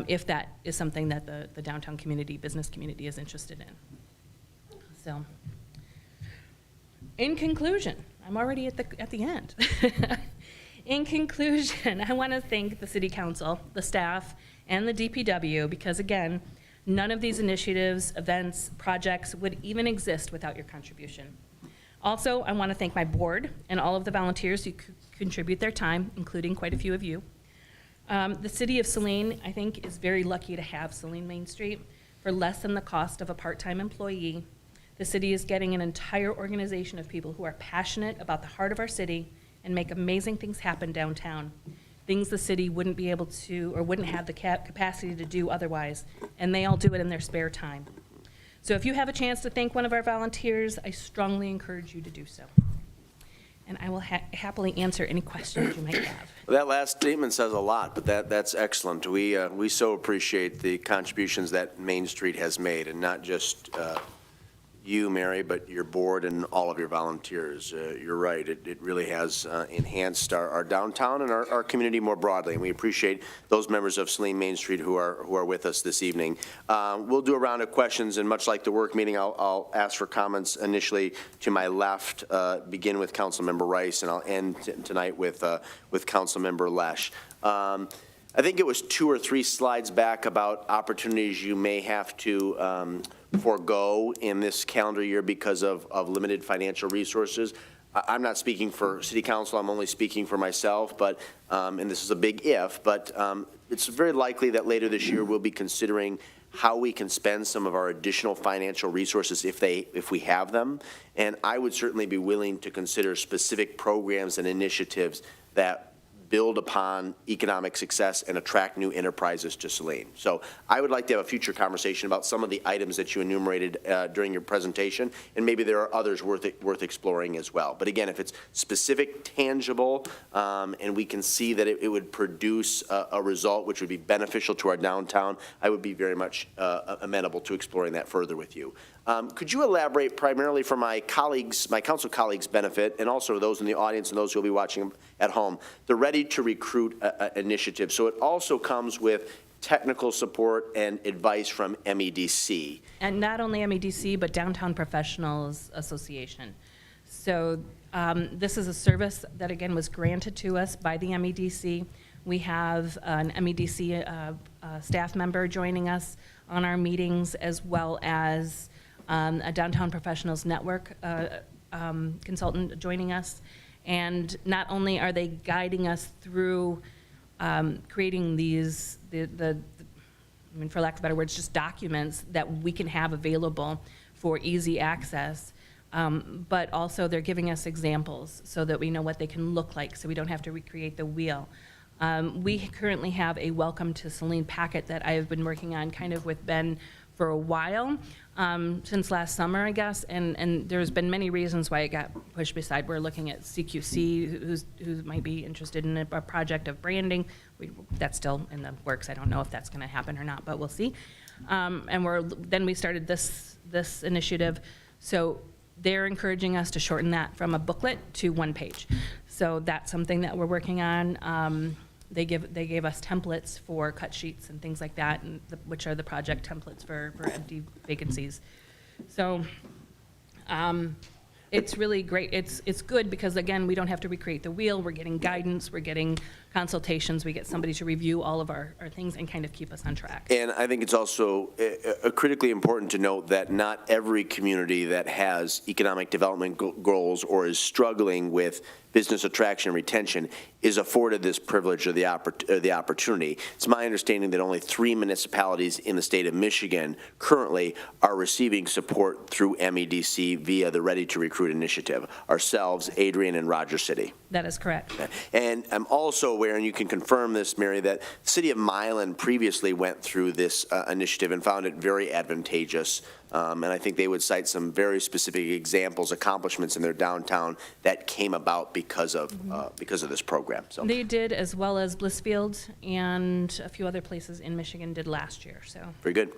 if that is something that the downtown community, business community is interested in. So, in conclusion, I'm already at the end. In conclusion, I want to thank the City Council, the staff, and the DPW, because again, none of these initiatives, events, projects would even exist without your contribution. Also, I want to thank my board and all of the volunteers who contribute their time, including quite a few of you. The city of Saline, I think, is very lucky to have Saline Main Street for less than the cost of a part-time employee. The city is getting an entire organization of people who are passionate about the heart of our city and make amazing things happen downtown. Things the city wouldn't be able to, or wouldn't have the capacity to do otherwise, and they all do it in their spare time. So if you have a chance to thank one of our volunteers, I strongly encourage you to do so. And I will happily answer any questions you might have. That last statement says a lot, but that's excellent. We so appreciate the contributions that Main Street has made, and not just you, Mary, but your board and all of your volunteers. You're right, it really has enhanced our downtown and our community more broadly, and we appreciate those members of Saline Main Street who are with us this evening. We'll do a round of questions, and much like the work meeting, I'll ask for comments initially to my left, begin with Councilmember Rice, and I'll end tonight with Councilmember Lesh. I think it was 2 or 3 slides back about opportunities you may have to forego in this calendar year because of limited financial resources. I'm not speaking for City Council, I'm only speaking for myself, but, and this is a big if, but it's very likely that later this year we'll be considering how we can spend some of our additional financial resources if we have them. And I would certainly be willing to consider specific programs and initiatives that build upon economic success and attract new enterprises to Saline. So I would like to have a future conversation about some of the items that you enumerated during your presentation, and maybe there are others worth exploring as well. But again, if it's specific, tangible, and we can see that it would produce a result which would be beneficial to our downtown, I would be very much amenable to exploring that further with you. Could you elaborate primarily for my colleagues, my council colleagues' benefit, and also those in the audience and those who will be watching at home, the Ready to Recruit initiative? So it also comes with technical support and advice from MEDC. And not only MEDC, but Downtown Professionals Association. So this is a service that, again, was granted to us by the MEDC. We have an MEDC staff member joining us on our meetings, as well as a Downtown Professionals Network consultant joining us. And not only are they guiding us through creating these, I mean, for lack of better words, just documents that we can have available for easy access, but also they're giving us examples so that we know what they can look like, so we don't have to recreate the wheel. We currently have a Welcome to Saline packet that I have been working on kind of with Ben for a while, since last summer, I guess, and there's been many reasons why it got pushed beside. We're looking at CQC, who might be interested in a project of branding. That's still in the works. I don't know if that's going to happen or not, but we'll see. And then we started this initiative. So they're encouraging us to shorten that from a booklet to 1 page. So that's something that we're working on. They gave us templates for cut sheets and things like that, and which are the project templates for empty vacancies. So It's really great. It's good because, again, we don't have to recreate the wheel. We're getting guidance, we're getting consultations, we get somebody to review all of our things and kind of keep us on track. And I think it's also critically important to note that not every community that has economic development goals or is struggling with business attraction and retention is afforded this privilege or the opportunity. It's my understanding that only 3 municipalities in the state of Michigan currently are receiving support through MEDC via the Ready to Recruit initiative, ourselves, Adrian, and Rogers City. That is correct. And I'm also aware, and you can confirm this, Mary, that the city of Milan previously went through this initiative and found it very advantageous. And I think they would cite some very specific examples, accomplishments in their downtown that came about because of this program. So They did, as well as Blissfield and a few other places in Michigan did last year, so. very good.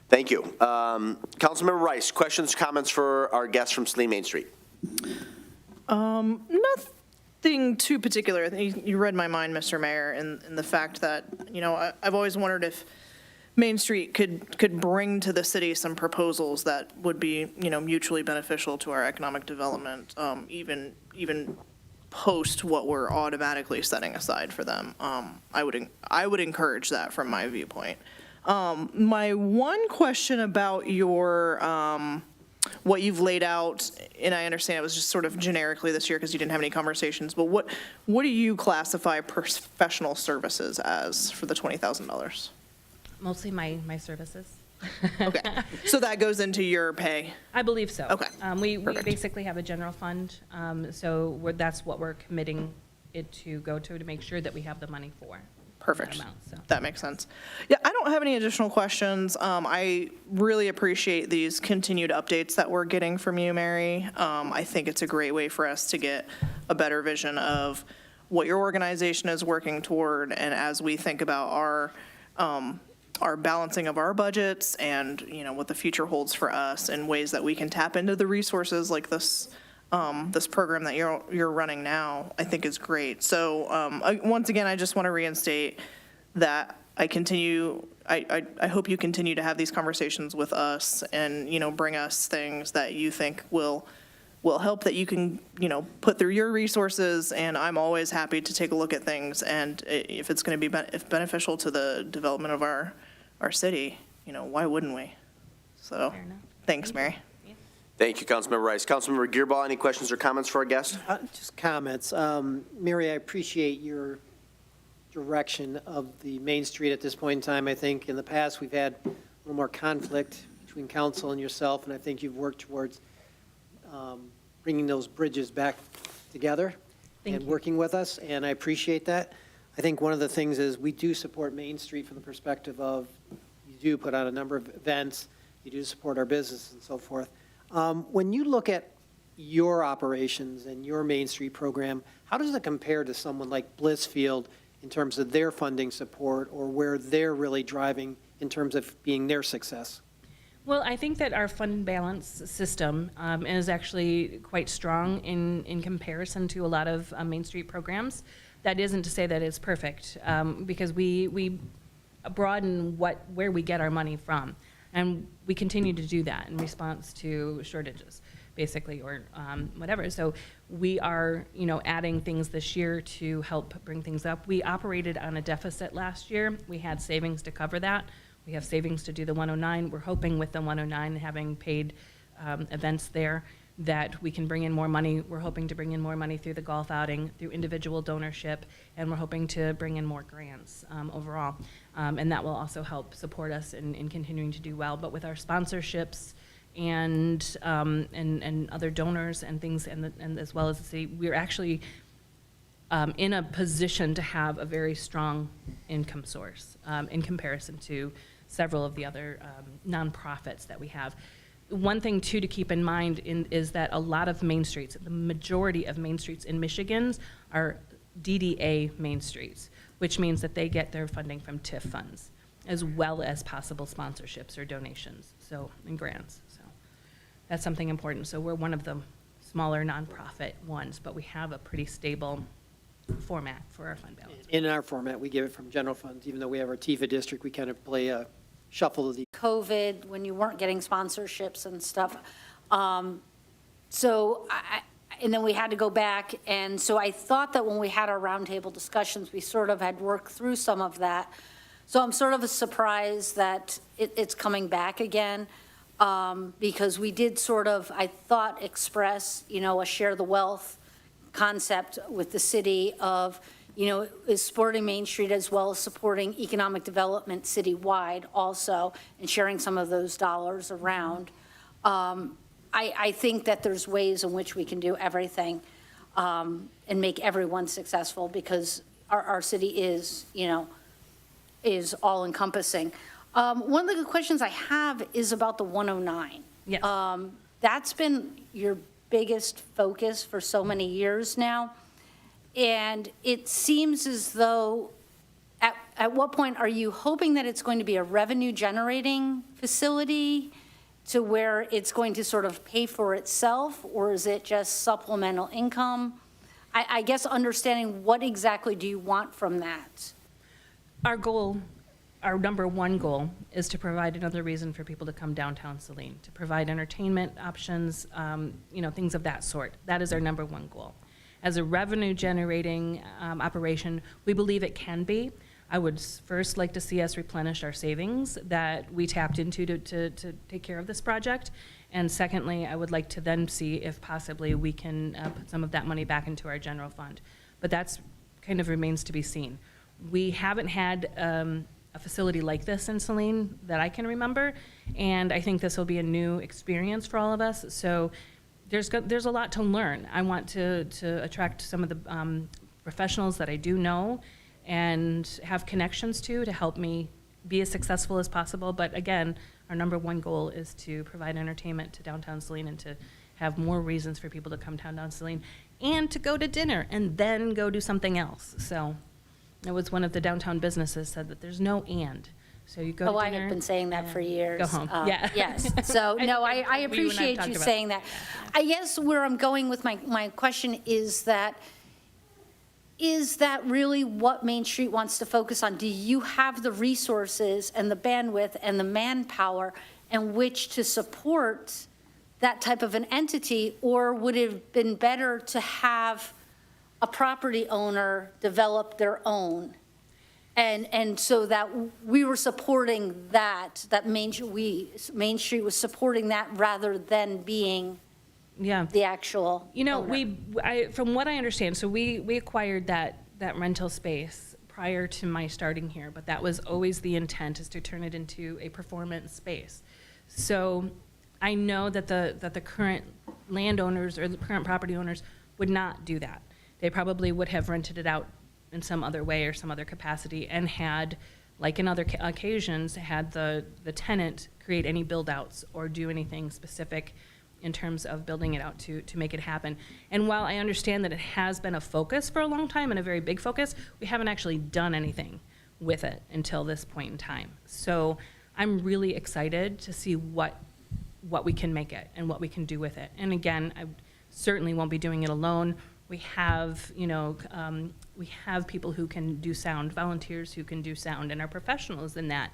Thank you. Councilmember Rice, questions, comments for our guests from Saline Main Street? Nothing too particular. I think you read my mind, Mr. Mayor, in the fact that, I've always wondered if Main Street could bring to the city some proposals that would be, mutually beneficial to our economic development, even post what we're automatically setting aside for them. I would encourage that from my viewpoint. My one question about your, what you've laid out, and I understand it was just sort of generically this year because you didn't have any conversations, but what do you classify professional services as for the $20,000? Mostly my services. Okay, so that goes into your pay? I believe so. Okay, We perfect. basically have a general fund, so that's what we're committing it to go to make sure that we have the money for. Perfect. That amount, so. That makes sense. Yeah, I don't have any additional questions. I really appreciate these continued updates that we're getting from you, Mary. I think it's a great way for us to get a better vision of what your organization is working toward, and as we think about our balancing of our budgets and, what the future holds for us and ways that we can tap into the resources like this program that you're running now, I think is great. So once again, I just want to reinstate that I hope you continue to have these conversations with us and, bring us things that you think will help, that you can, put through your resources. And I'm always happy to take a look at things. And if it's going to be beneficial to the development of our city, why wouldn't we? So, Fair enough. thanks, Mary. Thank you, Councilmember Rice. Councilmember Gearbaugh, any questions or comments for our guest? Just comments. Mary, I appreciate your direction of the Main Street at this point in time. I think in the past, we've had a little more conflict between council and yourself, and I think you've worked towards bringing those bridges back together and working with us, and I appreciate that. I think one of the things is we do support Main Street from the perspective of you do put on a number of events, you do support our business and so forth. When you look at your operations and your Main Street program, how does it compare to someone like Blissfield in terms of their funding support or where they're really driving in terms of being their success? Well, I think that our fund balance system is actually quite strong in comparison to a lot of Main Street programs. That isn't to say that it's perfect, because we broaden where we get our money from. And we continue to do that in response to shortages, basically, or whatever. So we are, adding things this year to help bring things up. We operated on a deficit last year. We had savings to cover that. We have savings to do the 109. We're hoping with the 109, having paid events there, that we can bring in more money. We're hoping to bring in more money through the golf outing, through individual donorship, and we're hoping to bring in more grants overall. And that will also help support us in continuing to do well. But with our sponsorships and other donors and things, and as well as the city, we're actually in a position to have a very strong income source in comparison to several of the other nonprofits that we have. One thing, too, to keep in mind is that a lot of Main Streets, the majority of Main Streets in Michigan are DDA Main Streets, which means that they get their funding from TIF funds, as well as possible sponsorships or donations, and grants. So that's something important. So we're one of the smaller nonprofit ones, but we have a pretty stable format for our fund balance. In our format, we give it from general funds. Even though we have our TIFA district, we kind of play a shuffle of the. COVID, when you weren't getting sponsorships and stuff, So and then we had to go back, and so I thought that when we had our roundtable discussions, we sort of had worked through some of that. So I'm sort of surprised that it's coming back again, because we did sort of, I thought, express, a share the wealth concept with the city of, is supporting Main Street as well as supporting economic development citywide also, and sharing some of those dollars around. I think that there's ways in which we can do everything and make everyone successful, because our city is, is all-encompassing. One of the questions I have is about the 109. Yes. That's been your biggest focus for so many years now, and it seems as though, at what point are you hoping that it's going to be a revenue-generating facility to where it's going to sort of pay for itself, or is it just supplemental income? I guess understanding what exactly do you want from that? Our goal, our number one goal, is to provide another reason for people to come downtown Saline, to provide entertainment options, things of that sort. That is our number one goal. As a revenue-generating operation, we believe it can be. I would first like to see us replenish our savings that we tapped into to take care of this project. And secondly, I would like to then see if possibly we can put some of that money back into our general fund. But that's kind of remains to be seen. We haven't had a facility like this in Saline that I can remember, and I think this will be a new experience for all of us. So there's a lot to learn. I want to attract some of the professionals that I do know and have connections to help me be as successful as possible. But again, our number one goal is to provide entertainment to downtown Saline and to have more reasons for people to come downtown Saline and to go to dinner and then go do something else. So it was one of the downtown businesses said that there's no and. So you go to Oh, dinner. I have been saying that for years. Go home. Yeah. Yes, so, no, I We and I appreciate talked you about saying that. I guess where I'm going with my question is that really what Main Street wants to focus on? Do you have the resources and the bandwidth and the manpower in which to support that type of an entity? Or would it have been better to have a property owner develop their own? And so that we were supporting that Main Street was supporting that rather than being Yeah. the actual owner. From what I understand, so we acquired that rental space prior to my starting here, but that was always the intent, is to turn it into a performance space. So I know that the current landowners or the current property owners would not do that. They probably would have rented it out in some other way or some other capacity and had, like in other occasions, had the tenant create any build-outs or do anything specific in terms of building it out to make it happen. And while I understand that it has been a focus for a long time and a very big focus, we haven't actually done anything with it until this point in time. So I'm really excited to see what we can make it and what we can do with it. And again, I certainly won't be doing it alone. We have, we have people who can do sound, volunteers who can do sound, and are professionals in that.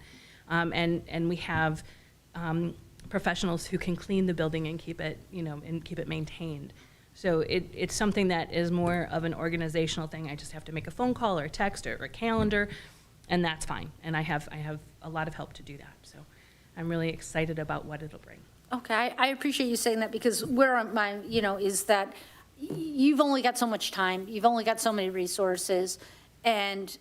And we have professionals who can clean the building and keep it, and keep it maintained. So it's something that is more of an organizational thing. I just have to make a phone call or a text or a calendar, and that's fine. And I have a lot of help to do that. So I'm really excited about what it'll bring. Okay, I appreciate you saying that, because where my, is that you've only got so much time, you've only got so many resources, and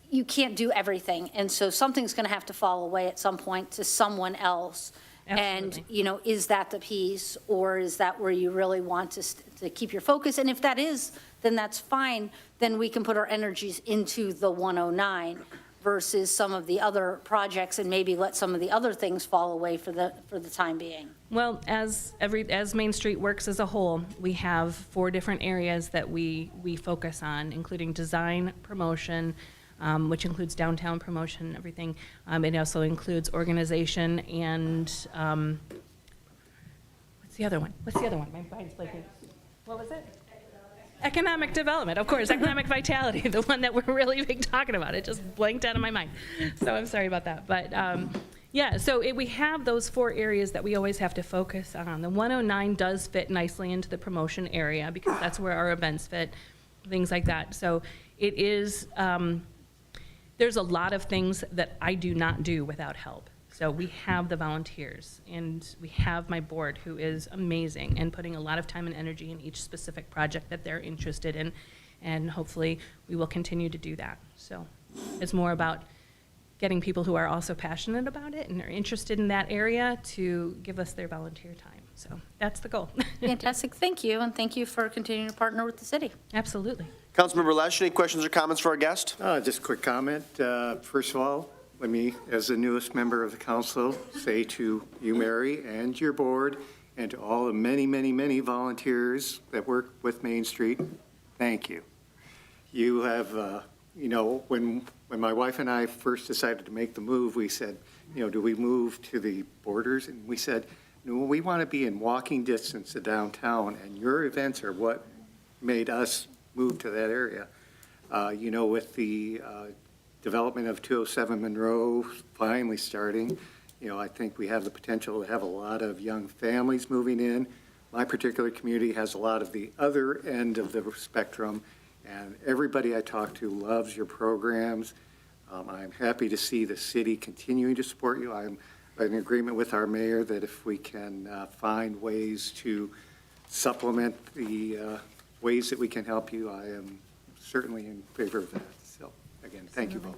you can't do everything. And so something's going to have to fall away at some point to someone else. Absolutely. And, is that the piece, or is that where you really want to keep your focus? And if that is, then that's fine. Then we can put our energies into the 109 versus some of the other projects, and maybe let some of the other things fall away for the time being. Well, as Main Street works as a whole, we have 4 different areas that we focus on, including design, promotion, which includes downtown promotion, everything. It also includes organization and, what's the other one? My mind's blanking. What was it? Economic development, of course, economic vitality, the one that we're really big talking about. It just blanked out of my mind. So I'm sorry about that. But, Yeah, so we have those 4 areas that we always have to focus on. The 109 does fit nicely into the promotion area because that's where our events fit, things like that. So it is, there's a lot of things that I do not do without help. So we have the volunteers, and we have my board, who is amazing and putting a lot of time and energy in each specific project that they're interested in, and hopefully we will continue to do that. So it's more about getting people who are also passionate about it and are interested in that area to give us their volunteer time. So that's the goal. Fantastic, thank you, and thank you for continuing to partner with the city. Absolutely. Councilmember Lesh, any questions or comments for our guest? Just a quick comment. First of all, let me, as the newest member of the council, say to you, Mary, and your board, and to all the many, many, many volunteers that work with Main Street, thank you. You have, when my wife and I first decided to make the move, we said, do we move to the borders? And we said, no, we want to be in walking distance to downtown, and your events are what made us move to that area. With the development of 207 Monroe finally starting, I think we have the potential to have a lot of young families moving in. My particular community has a lot of the other end of the spectrum, and everybody I talk to loves your programs. I'm happy to see the city continuing to support you. I'm in agreement with our mayor that if we can find ways to supplement the ways that we can help you, I am certainly in favor of that. So, again, thank you both.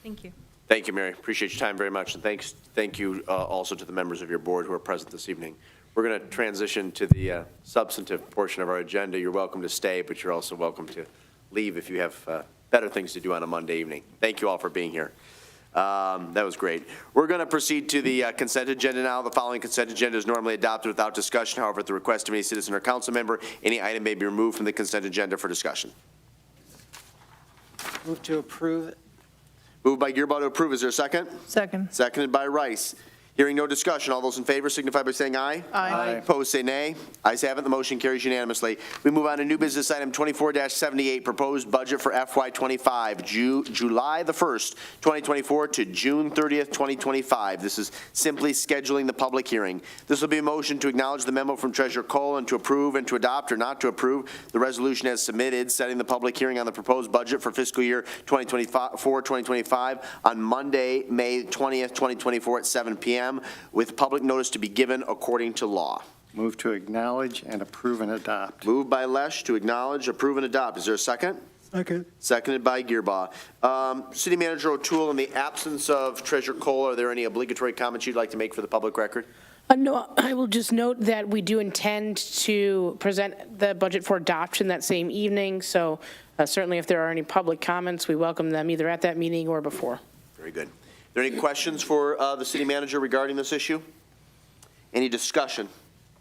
Thank you. Thank you, Mary. Appreciate your time very much, and thank you also to the members of your board who are present this evening. We're going to transition to the substantive portion of our agenda. You're welcome to stay, but you're also welcome to leave if you have better things to do on a Monday evening. Thank you all for being here. That was great. We're going to proceed to the consent agenda now. The following consent agenda is normally adopted without discussion. However, at the request of any citizen or council member, any item may be removed from the consent agenda for discussion. Move to approve. Moved by Gearbaugh to approve. Is there a second? Second. Seconded by Rice. Hearing no discussion, all those in favor signify by saying aye. Aye. Opposed, say nay. Ayes have it, the motion carries unanimously. We move on to new business item 24-78, proposed budget for FY25, July the 1st, 2024 to June 30th, 2025. This is simply scheduling the public hearing. This will be a motion to acknowledge the memo from Treasurer Cole and to approve and to adopt or not to approve the resolution as submitted, setting the public hearing on the proposed budget for fiscal year 2024-2025 on Monday, May 20th, 2024 at 7 p.m. with public notice to be given according to law. Move to acknowledge and approve and adopt. Moved by Lesh to acknowledge, approve, and adopt. Is there a second? Second. Seconded by Gearbaugh. City Manager O'Toole, in the absence of Treasurer Cole, are there any obligatory comments you'd like to make for the public record? No, I will just note that we do intend to present the budget for adoption that same evening, so certainly if there are any public comments, we welcome them either at that meeting or before. Very good. Are there any questions for the city manager regarding this issue? Any discussion?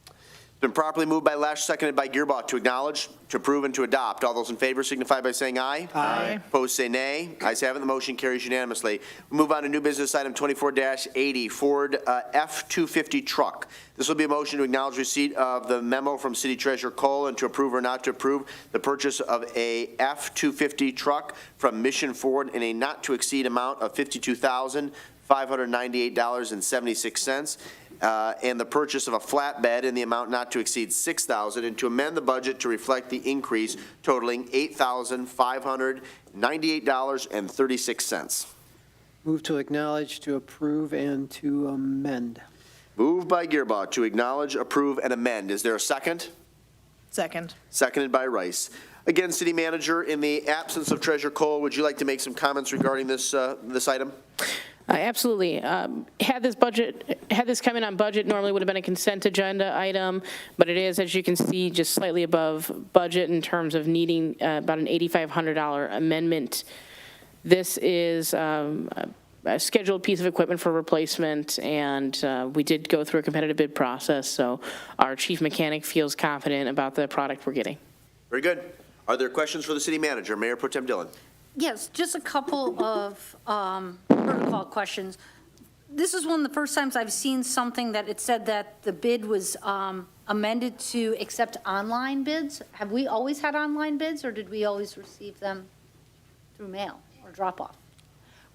It's been properly moved by Lesh, seconded by Gearbaugh to acknowledge, to approve, and to adopt. All those in favor signify by saying aye. Aye. Opposed, say nay. Ayes have it, the motion carries unanimously. We move on to new business item 24-80, Ford F-250 truck. This will be a motion to acknowledge receipt of the memo from City Treasurer Cole and to approve or not to approve the purchase of a F-250 truck from Mission Ford in a not-to-exceed amount of $52,598.76. And the purchase of a flatbed in the amount not to exceed $6,000, and to amend the budget to reflect the increase totaling $8,598.36. Move to acknowledge, to approve, and to amend. Moved by Gearbaugh to acknowledge, approve, and amend. Is there a second? Second. Seconded by Rice. Again, City Manager, in the absence of Treasurer Cole, would you like to make some comments regarding this item? Absolutely. Had this come in on budget, normally would have been a consent agenda item, but it is, as you can see, just slightly above budget in terms of needing about an $8,500 amendment. This is a scheduled piece of equipment for replacement, and we did go through a competitive bid process, so our chief mechanic feels confident about the product we're getting. Very good. Are there questions for the City Manager? Mayor Pro Tem Dillon. Yes, just a couple of protocol questions. This is one of the first times I've seen something that it said that the bid was amended to accept online bids. Have we always had online bids, or did we always receive them through mail or drop-off?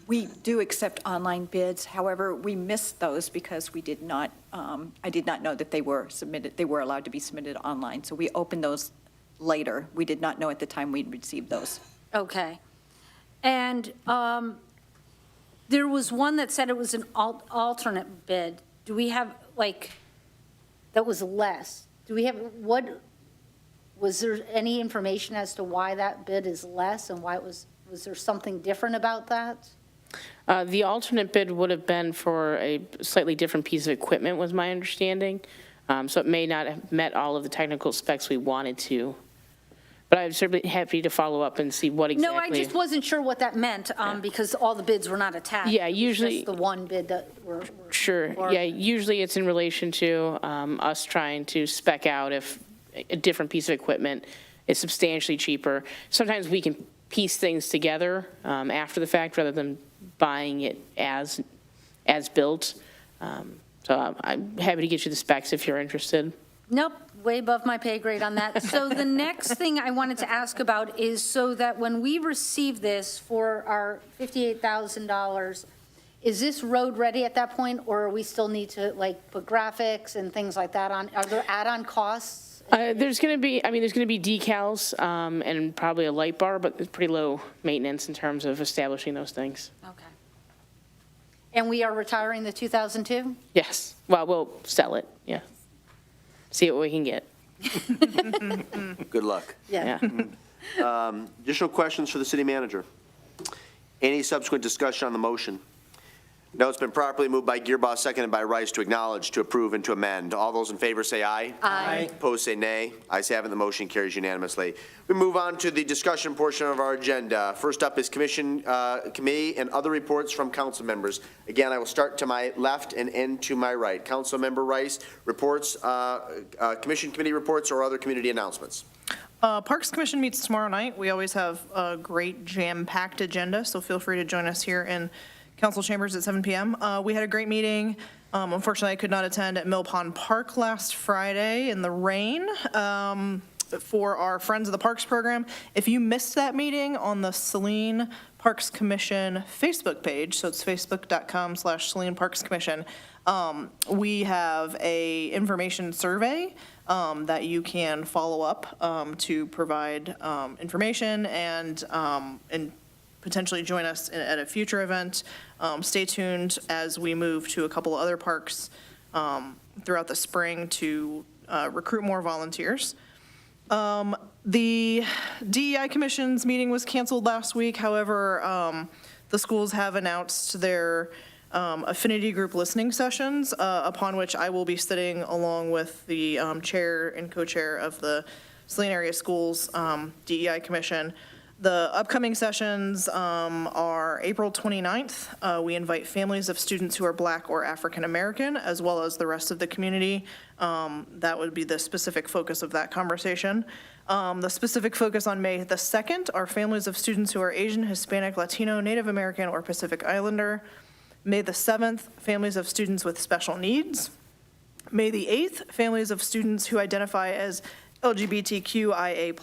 We do accept online bids. However, we missed those because we did not, I did not know that they were submitted, they were allowed to be submitted online. So we opened those later. We did not know at the time we'd received those. Okay. And there was one that said it was an alternate bid. Do we have, like, that was less? Do we have, was there any information as to why that bid is less and why it was there something different about that? The alternate bid would have been for a slightly different piece of equipment, was my understanding. So it may not have met all of the technical specs we wanted to. But I'm certainly happy to follow up and see what exactly. No, I just wasn't sure what that meant, because all the bids were not attached. Yeah, It was usually- just the one bid that were. Sure, or- yeah, usually it's in relation to us trying to spec out if a different piece of equipment is substantially cheaper. Sometimes we can piece things together after the fact rather than buying it as built. So I'm happy to get you the specs if you're interested. Nope, way above my pay grade on that. So the next thing I wanted to ask about is so that when we receive this for our $58,000, is this road ready at that point, or we still need to like put graphics and things like that on? Are there add-on costs? There's going to be decals and probably a light bar, but it's pretty low maintenance in terms of establishing those things. Okay. And we are retiring the 2002? Yes, well, we'll sell it, yeah. See what we can get, Good luck. yeah. Additional questions for the city manager? Any subsequent discussion on the motion? No, it's been properly moved by Gearboss, seconded by Rice to acknowledge, to approve, and to amend. All those in favor say aye. Aye. Opposed say nay. Ayes have it, the motion carries unanimously. We move on to the discussion portion of our agenda. First up is commission, committee, and other reports from council members. Again, I will start to my left and end to my right. Council member Rice, reports, commission committee reports, or other community announcements. Parks Commission meets tomorrow night. We always have a great jam-packed agenda, so feel free to join us here in council chambers at 7 p.m. We had a great meeting. Unfortunately, I could not attend at Mill Pond Park last Friday in the rain for our Friends of the Parks program. If you missed that meeting, on the Saline Parks Commission Facebook page, so it's facebook.com/Saline Parks Commission, we have a information survey that you can follow up to provide information and potentially join us at a future event. Stay tuned as we move to a couple of other parks throughout the spring to recruit more volunteers. The DEI Commission's meeting was canceled last week. However, the schools have announced their affinity group listening sessions, upon which I will be sitting along with the chair and co-chair of the Saline Area Schools DEI Commission. The upcoming sessions are April 29th. We invite families of students who are Black or African American, as well as the rest of the community. That would be the specific focus of that conversation. The specific focus on May the 2nd are families of students who are Asian, Hispanic, Latino, Native American, or Pacific Islander. May the 7th, families of students with special needs. May the 8th, families of students who identify as LGBTQIA+.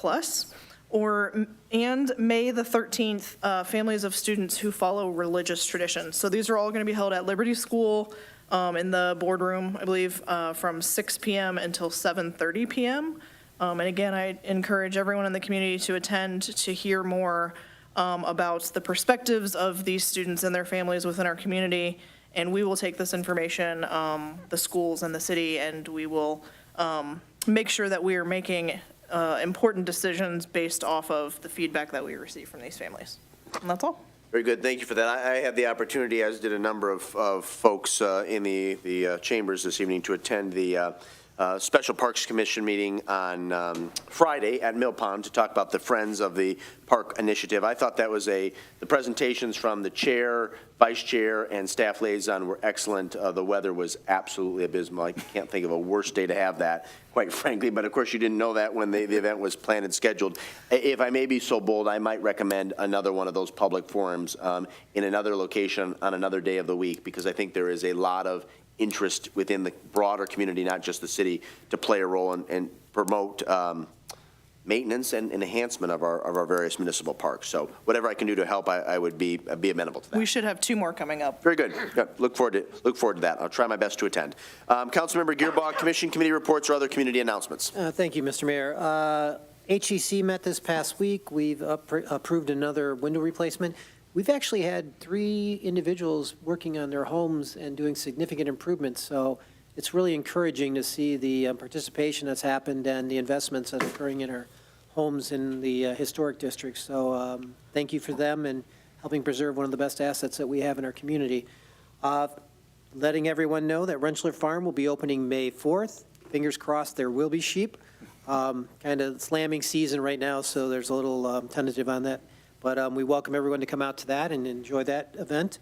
And May the 13th, families of students who follow religious traditions. So these are all going to be held at Liberty School in the boardroom, I believe, from 6 p.m. until 7:30 p.m. And again, I encourage everyone in the community to attend to hear more about the perspectives of these students and their families within our community. And we will take this information, the schools and the city, and we will make sure that we are making important decisions based off of the feedback that we receive from these families. And that's all. Very good, thank you for that. I had the opportunity, as did a number of folks in the chambers this evening, to attend the Special Parks Commission meeting on Friday at Mill Pond to talk about the Friends of the Park Initiative. I thought that was the presentations from the chair, vice chair, and staff liaison were excellent. The weather was absolutely abysmal. I can't think of a worse day to have that, quite frankly, but of course you didn't know that when the event was planned and scheduled. If I may be so bold, I might recommend another one of those public forums in another location on another day of the week, because I think there is a lot of interest within the broader community, not just the city, to play a role and promote maintenance and enhancement of our various municipal parks. So whatever I can do to help, I would be amenable to that. We should have 2 more coming up. Very good. Good. Look forward to that. I'll try my best to attend. Councilmember Gearbaugh, commission, committee reports, or other community announcements. Thank you, Mr. Mayor. HEC met this past week. We've approved another window replacement. We've actually had 3 individuals working on their homes and doing significant improvements, so it's really encouraging to see the participation that's happened and the investments that are occurring in our homes in the historic districts. So thank you for them and helping preserve one of the best assets that we have in our community. Letting everyone know that Rensselaer Farm will be opening May 4th. Fingers crossed there will be sheep. Kind of slamming season right now, so there's a little tentative on that. But we welcome everyone to come out to that and enjoy that event.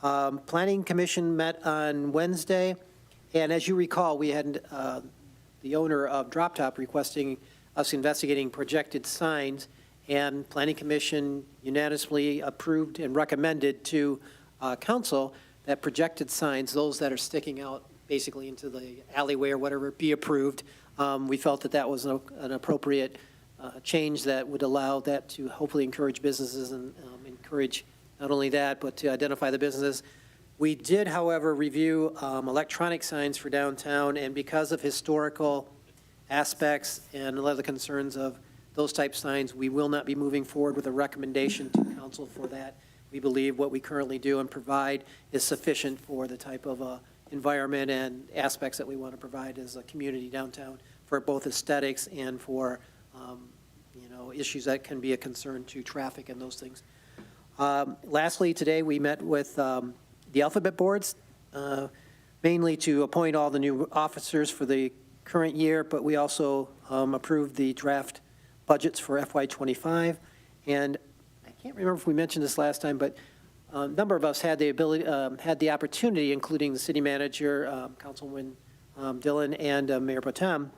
Planning Commission met on Wednesday, and as you recall, we had the owner of Drop Top requesting us investigating projected signs, and Planning Commission unanimously approved and recommended to council that projected signs, those that are sticking out basically into the alleyway or whatever, be approved. We felt that that was an appropriate change that would allow that to hopefully encourage businesses and encourage not only that, but to identify the businesses. We did, however, review electronic signs for downtown, and because of historical aspects and a lot of the concerns of those type signs, we will not be moving forward with a recommendation to council for that. We believe what we currently do and provide is sufficient for the type of environment and aspects that we want to provide as a community downtown for both aesthetics and for, issues that can be a concern to traffic and those things. Lastly, today we met with the alphabet boards, mainly to appoint all the new officers for the current year, but we also approved the draft budgets for FY25. And I can't remember if we mentioned this last time, but a number of us had the opportunity, including the city manager, Councilwoman Dillon, and Mayor Pro Tem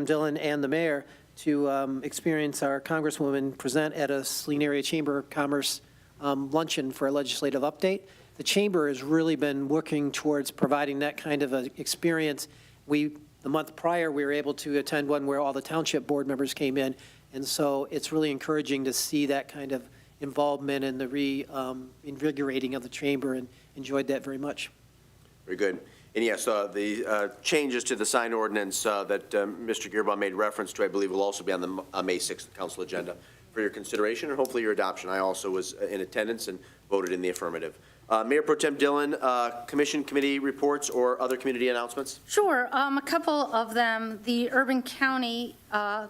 Dillon and the mayor, to experience our Congresswoman present at a Saline Area Chamber of Commerce luncheon for a legislative update. The chamber has really been working towards providing that kind of an experience. The month prior, we were able to attend one where all the township board members came in, and so it's really encouraging to see that kind of involvement and the reinvigorating of the chamber, and enjoyed that very much. Very good. And yes, the changes to the sign ordinance that Mr. Gearbaugh made reference to, I believe, will also be on the May 6th council agenda for your consideration and hopefully your adoption. I also was in attendance and voted in the affirmative. Mayor Pro Tem Dillon, commission, committee reports, or other community announcements? Sure, a couple of them. The Urban County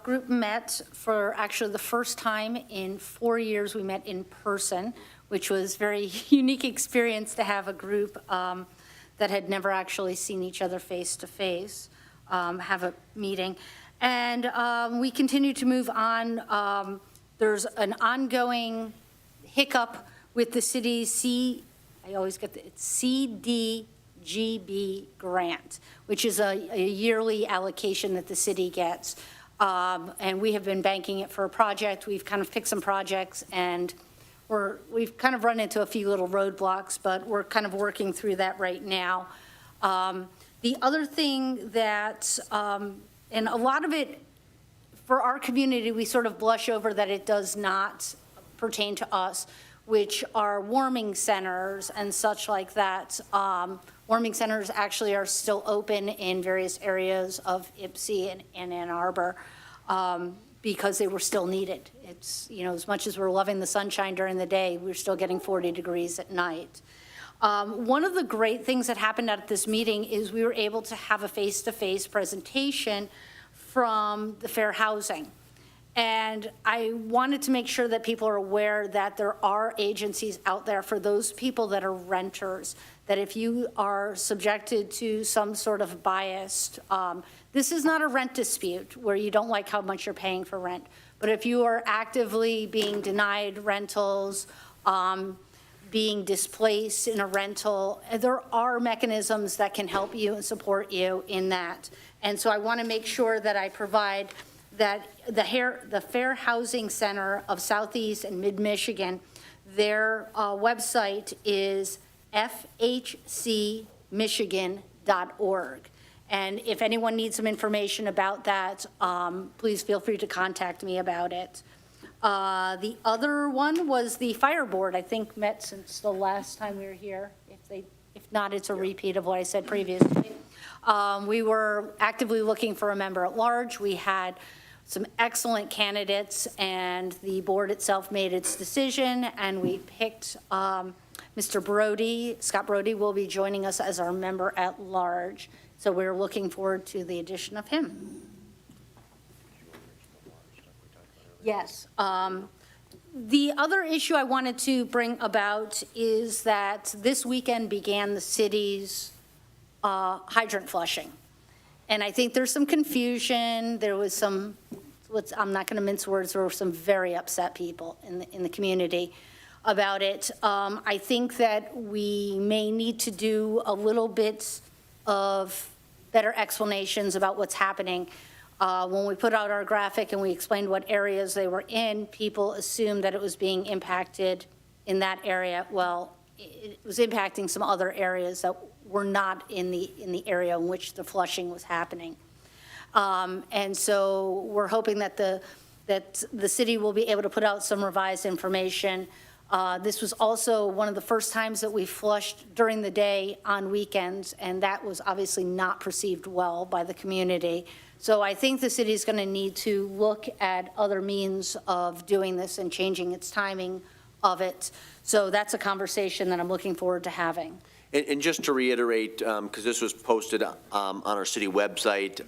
group met for actually the first time in 4 years. We met in person, which was a very unique experience to have a group that had never actually seen each other face to face have a meeting. And we continue to move on. There's an ongoing hiccup with the city's CDGB grant, which is a yearly allocation that the city gets. And we have been banking it for a project. We've kind of picked some projects, and we've kind of run into a few little roadblocks, but we're kind of working through that right now. The other thing that, and a lot of it, for our community, we sort of blush over that it does not pertain to us, which are warming centers and such like that. Warming centers actually are still open in various areas of Ypsi and Ann Arbor because they were still needed. It's, as much as we're loving the sunshine during the day, we're still getting 40 degrees at night. One of the great things that happened at this meeting is we were able to have a face-to-face presentation from the fair housing. And I wanted to make sure that people are aware that there are agencies out there for those people that are renters, that if you are subjected to some sort of bias, this is not a rent dispute where you don't like how much you're paying for rent. But if you are actively being denied rentals, being displaced in a rental, there are mechanisms that can help you and support you in that. And so I want to make sure that I provide that the Fair Housing Center of Southeast and Mid-Michigan, their website is fhcmichigan.org. And if anyone needs some information about that, please feel free to contact me about it. The other one was the fire board, I think met since the last time we were here. If not, it's a repeat of what I said previously. We were actively looking for a member at large. We had some excellent candidates, and the board itself made its decision, and we picked Mr. Brody. Scott Brody will be joining us as our member at large. So we're looking forward to the addition of him. Yes. The other issue I wanted to bring about is that this weekend began the city's hydrant flushing. And I think there's some confusion. There was some, I'm not going to mince words, there were some very upset people in the community about it. I think that we may need to do a little bit of better explanations about what's happening. When we put out our graphic and we explained what areas they were in, people assumed that it was being impacted in that area. Well, it was impacting some other areas that were not in the area in which the flushing was happening. And so we're hoping that the city will be able to put out some revised information. This was also one of the first times that we flushed during the day on weekends, and that was obviously not perceived well by the community. So I think the city is going to need to look at other means of doing this and changing its timing of it. So that's a conversation that I'm looking forward to having. And just to reiterate, because this was posted on our city website,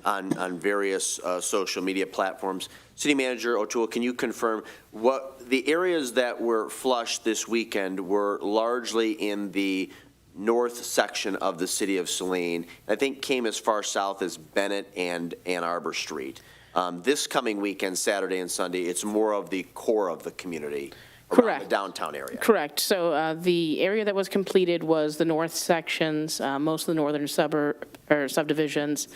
on various social media platforms, City Manager O'Toole, can you confirm what the areas that were flushed this weekend were largely in the north section of the city of Saline? I think came as far south as Bennett and Ann Arbor Street. This coming weekend, Saturday and Sunday, it's more of the core of the community. Correct. The downtown area. Correct. So the area that was completed was the north sections, most of the northern subdivisions.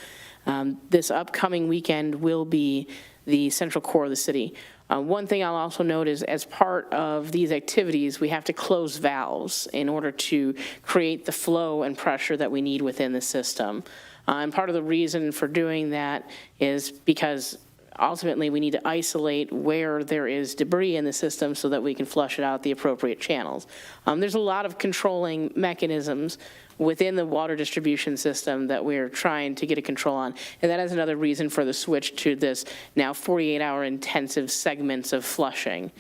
This upcoming weekend will be the central core of the city. One thing I'll also note is as part of these activities, we have to close valves in order to create the flow and pressure that we need within the system. And part of the reason for doing that is because ultimately we need to isolate where there is debris in the system so that we can flush it out the appropriate channels. There's a lot of controlling mechanisms within the water distribution system that we're trying to get a control on. And that is another reason for the switch to this now 48-hour intensive segments of flushing.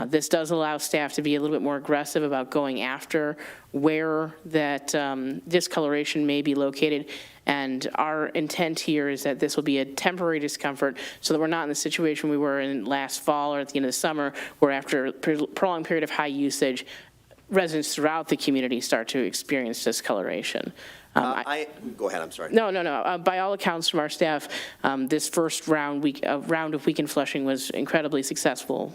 This does allow staff to be a little bit more aggressive about going after where that discoloration may be located. And our intent here is that this will be a temporary discomfort so that we're not in the situation we were in last fall or at the end of the summer, where after a prolonged period of high usage, residents throughout the community start to experience discoloration. Go ahead, I'm sorry. No. By all accounts from our staff, this first round of weekend flushing was incredibly successful.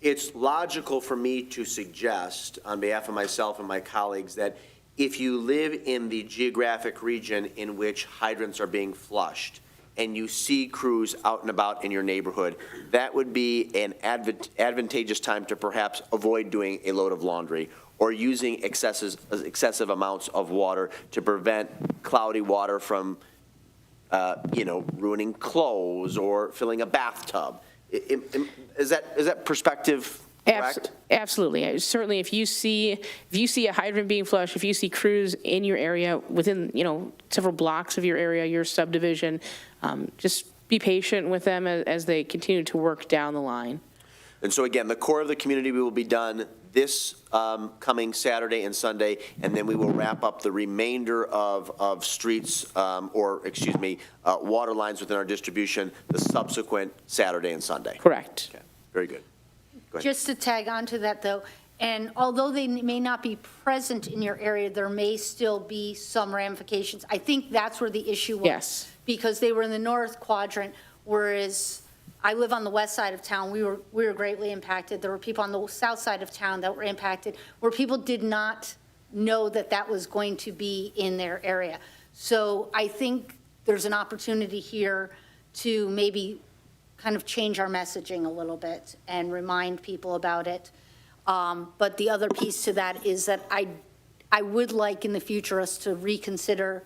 It's logical for me to suggest, on behalf of myself and my colleagues, that if you live in the geographic region in which hydrants are being flushed and you see crews out and about in your neighborhood, that would be an advantageous time to perhaps avoid doing a load of laundry or using excessive amounts of water to prevent cloudy water from, ruining clothes or filling a bathtub. Is that perspective correct? Absolutely. Certainly, if you see a hydrant being flushed, if you see crews in your area within, several blocks of your area, your subdivision, just be patient with them as they continue to work down the line. And so again, the core of the community will be done this coming Saturday and Sunday, and then we will wrap up the remainder of streets, water lines within our distribution the subsequent Saturday and Sunday. Correct. Okay, very good. Go ahead. Just to tag on to that, though, and although they may not be present in your area, there may still be some ramifications. I think that's where the issue was. Yes. Because they were in the north quadrant, whereas I live on the west side of town. We were greatly impacted. There were people on the south side of town that were impacted, where people did not know that that was going to be in their area. So I think there's an opportunity here to maybe kind of change our messaging a little bit and remind people about it. But the other piece to that is that I would like in the future us to reconsider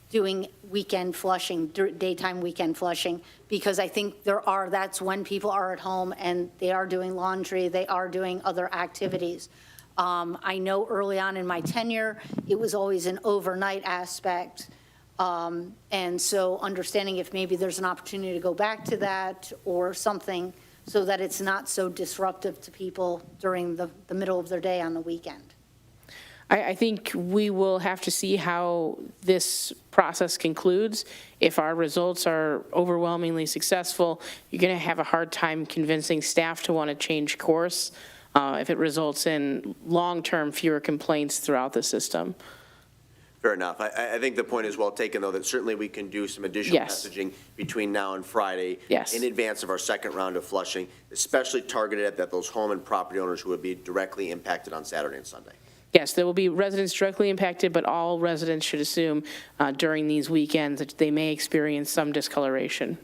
doing weekend flushing, daytime weekend flushing, because I think that's when people are at home and they are doing laundry, they are doing other activities. I know early on in my tenure, it was always an overnight aspect. And so understanding if maybe there's an opportunity to go back to that or something so that it's not so disruptive to people during the middle of their day on the weekend. I think we will have to see how this process concludes. If our results are overwhelmingly successful, you're going to have a hard time convincing staff to want to change course if it results in long-term fewer complaints throughout the system. Fair enough. I think the point is well taken, though, that certainly we can do some additional Yes. messaging between now and Friday Yes. in advance of our second round of flushing, especially targeted at those home and property owners who would be directly impacted on Saturday and Sunday. Yes, there will be residents directly impacted, but all residents should assume during these weekends that they may experience some discoloration.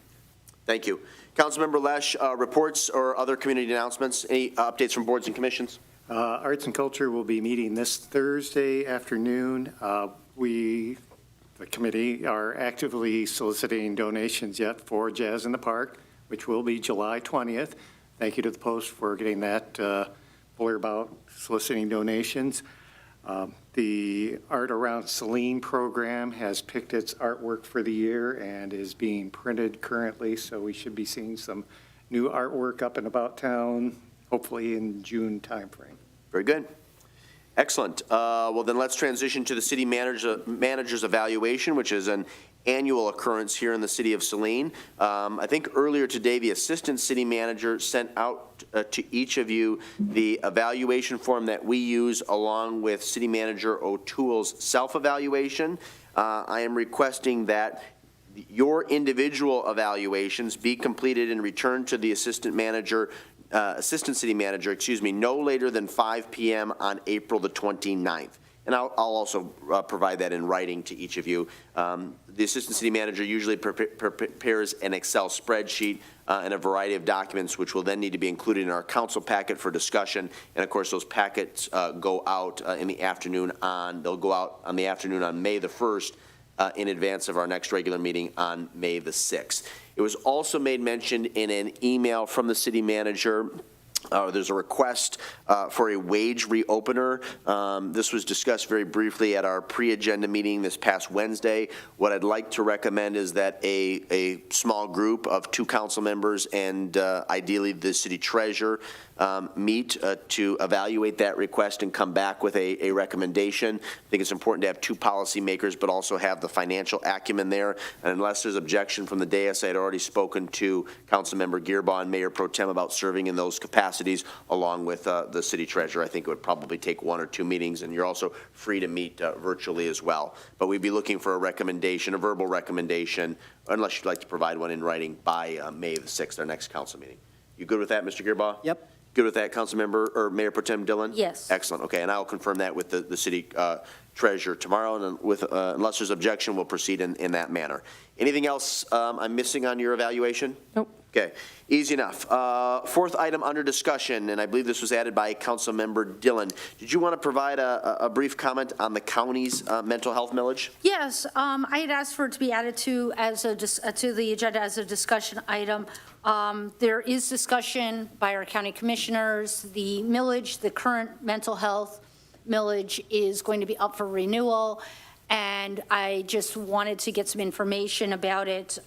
Thank you. Councilmember Lesh, reports or other community announcements? Any updates from boards and commissions? Arts and Culture will be meeting this Thursday afternoon. We, the committee, are actively soliciting donations yet for Jazz in the Park, which will be July 20th. Thank you to the Post for getting that blurb out, soliciting donations. The Art Around Saline program has picked its artwork for the year and is being printed currently, so we should be seeing some new artwork up and about town, hopefully in June timeframe. Very good. Excellent. Well, then let's transition to the city manager's evaluation, which is an annual occurrence here in the city of Saline. I think earlier today, the assistant city manager sent out to each of you the evaluation form that we use along with city manager O'Toole's self-evaluation. I am requesting that your individual evaluations be completed and returned to the assistant city manager, no later than 5 p.m. on April the 29th. And I'll also provide that in writing to each of you. The assistant city manager usually prepares an Excel spreadsheet and a variety of documents, which will then need to be included in our council packet for discussion. And of course, those packets go out in the afternoon they'll go out on the afternoon on May the 1st in advance of our next regular meeting on May the 6th. It was also made mention in an email from the city manager. There's a request for a wage reopener. This was discussed very briefly at our pre-agenda meeting this past Wednesday. What I'd like to recommend is that a small group of 2 council members and ideally the city treasurer meet to evaluate that request and come back with a recommendation. I think it's important to have 2 policymakers, but also have the financial acumen there. And unless there's objection from the dais, I had already spoken to Councilmember Gearbaugh and Mayor Pro Tem about serving in those capacities along with the city treasurer. I think it would probably take 1 or 2 meetings, and you're also free to meet virtually as well. But we'd be looking for a recommendation, a verbal recommendation, unless you'd like to provide one in writing by May the 6th, our next council meeting. You good with that, Mr. Gearbaugh? Yep. Good with that, Councilmember or Mayor Pro Tem Dillon? Yes. Excellent. Okay, and I'll confirm that with the city treasurer tomorrow, and with unless there's objection, we'll proceed in that manner. Anything else I'm missing on your evaluation? Nope. Okay, easy enough. 4th item under discussion, and I believe this was added by Councilmember Dillon. Did you want to provide a brief comment on the county's mental health millage? Yes, I had asked for it to be added to the agenda as a discussion item. There is discussion by our county commissioners. The millage, the current mental health millage, is going to be up for renewal, and I just wanted to get some information about it.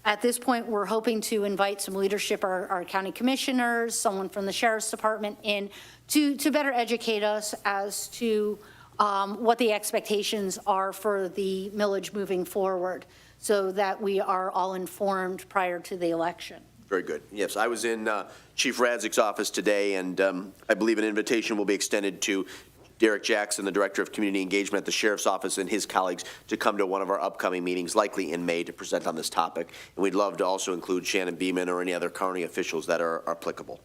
At this point, we're hoping to invite some leadership, our county commissioners, someone from the sheriff's department in to better educate us as to what the expectations are for the millage moving forward, so that we are all informed prior to the election. Very good. Yes, I was in Chief Radzik's office today, and I believe an invitation will be extended to Derek Jackson, the Director of Community Engagement at the Sheriff's Office, and his colleagues to come to one of our upcoming meetings, likely in May, to present on this topic. And we'd love to also include Shannon Beeman or any other county officials that are applicable.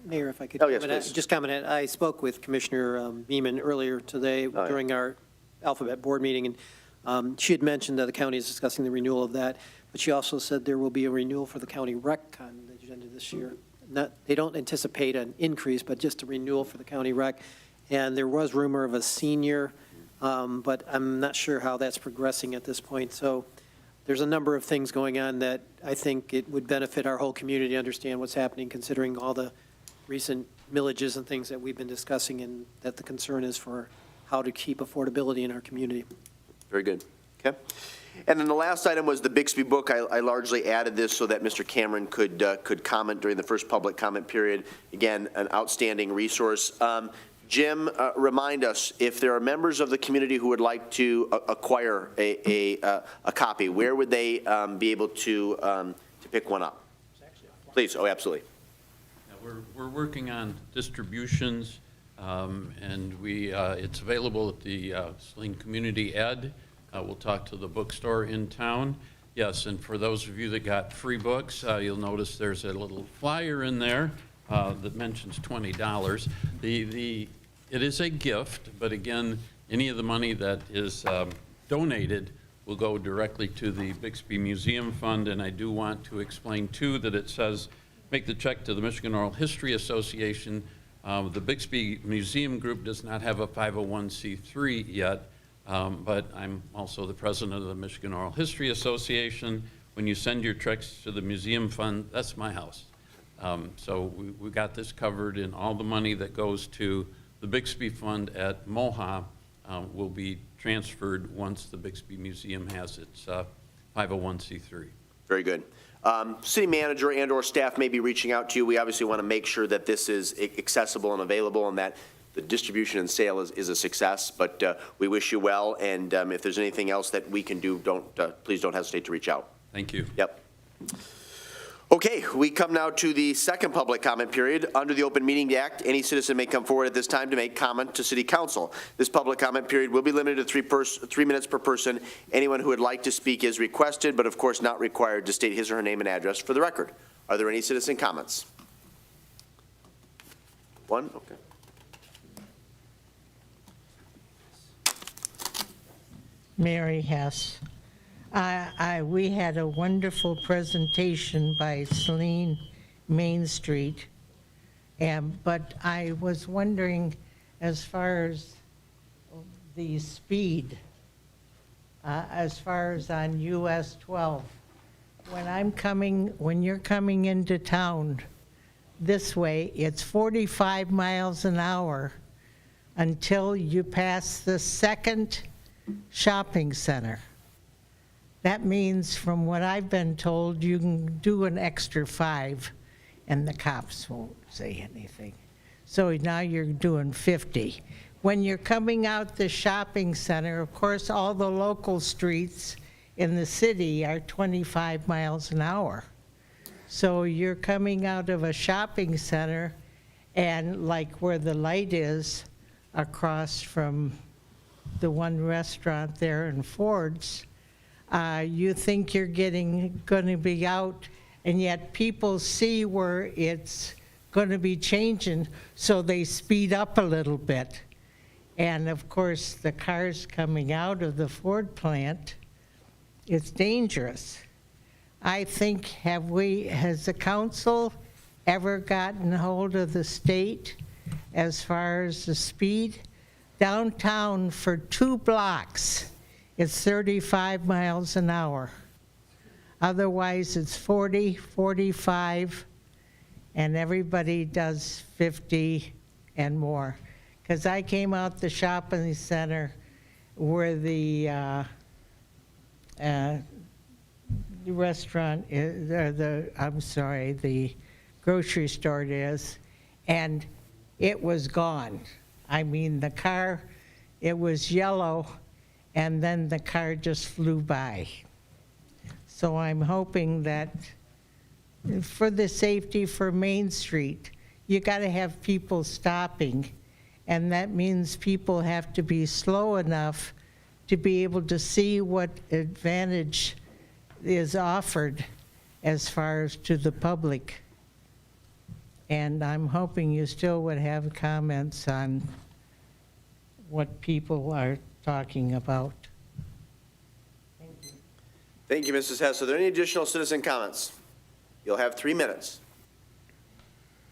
Mayor, if I could Oh, yes, comment, please. just comment. I spoke with Commissioner Beeman earlier today yeah. during our Alphabet Board meeting, and she had mentioned that the county is discussing the renewal of that, but she also said there will be a renewal for the county rec on the agenda this year. They don't anticipate an increase, but just a renewal for the county rec. And there was rumor of a senior but I'm not sure how that's progressing at this point. So there's a number of things going on that I think it would benefit our whole community to understand what's happening, considering all the recent millages and things that we've been discussing, and that the concern is for how to keep affordability in our community. Very good. Okay. And then the last item was the Bixby book. I largely added this so that Mr. Cameron could comment during the first public comment period. Again, an outstanding resource. Jim, remind us, if there are members of the community who would like to acquire a copy, where would they be able to pick one up? Please. Oh, absolutely. Yeah, we're working on distributions, and it's available at the Saline Community Ed. We'll talk to the bookstore in town. Yes, and for those of you that got free books, you'll notice there's a little flyer in there that mentions $20. It is a gift, but again, any of the money that is donated will go directly to the Bixby Museum Fund, and I do want to explain, too, that it says, make the check to the Michigan Oral History Association. The Bixby Museum Group does not have a 501c3 yet, but I'm also the president of the Michigan Oral History Association. When you send your checks to the Museum Fund, that's my house. So we got this covered, and all the money that goes to the Bixby Fund at MOHA will be transferred once the Bixby Museum has its 501c3. Very good. City manager and/or staff may be reaching out to you. We obviously want to make sure that this is accessible and available, and that the distribution and sale is a success. But we wish you well, and if there's anything else that we can do, please don't hesitate to reach out. Thank you. Yep. Okay, we come now to the second public comment period. Under the Open Meeting Act, any citizen may come forward at this time to make comment to City Council. This public comment period will be limited to 3 minutes per person. Anyone who would like to speak is requested, but of course not required to state his or her name and address for the record. Are there any citizen comments? One? Okay. Mary Hess. We had a wonderful presentation by Saline Main Street, but I was wondering, as far as the speed, as far as on US 12, when you're coming into town this way, it's 45 miles an hour until you pass the second shopping center. That means, from what I've been told, you can do an extra 5 and the cops won't say anything. So now you're doing 50. When you're coming out the shopping center, of course, all the local streets in the city are 25 miles an hour. So you're coming out of a shopping center, and like where the light is across from the one restaurant there in Ford's, you think you're going to be out, and yet people see where it's going to be changing, so they speed up a little bit. And of course, the cars coming out of the Ford plant, it's dangerous. I think, has the council ever gotten hold of the state as far as the speed? Downtown for 2 blocks, it's 35 miles an hour. Otherwise, it's 40, 45, and everybody does 50 and more. Because I came out the shopping center where the restaurant is, or the grocery store is, and it was gone. I mean, the car, it was yellow, and then the car just flew by. So I'm hoping that for the safety for Main Street, you got to have people stopping, and that means people have to be slow enough to be able to see what advantage is offered as far as to the public. And I'm hoping you still would have comments on what people are talking about. Thank you. Thank you, Mrs. Hess. Are there any additional citizen comments? You'll have 3 minutes.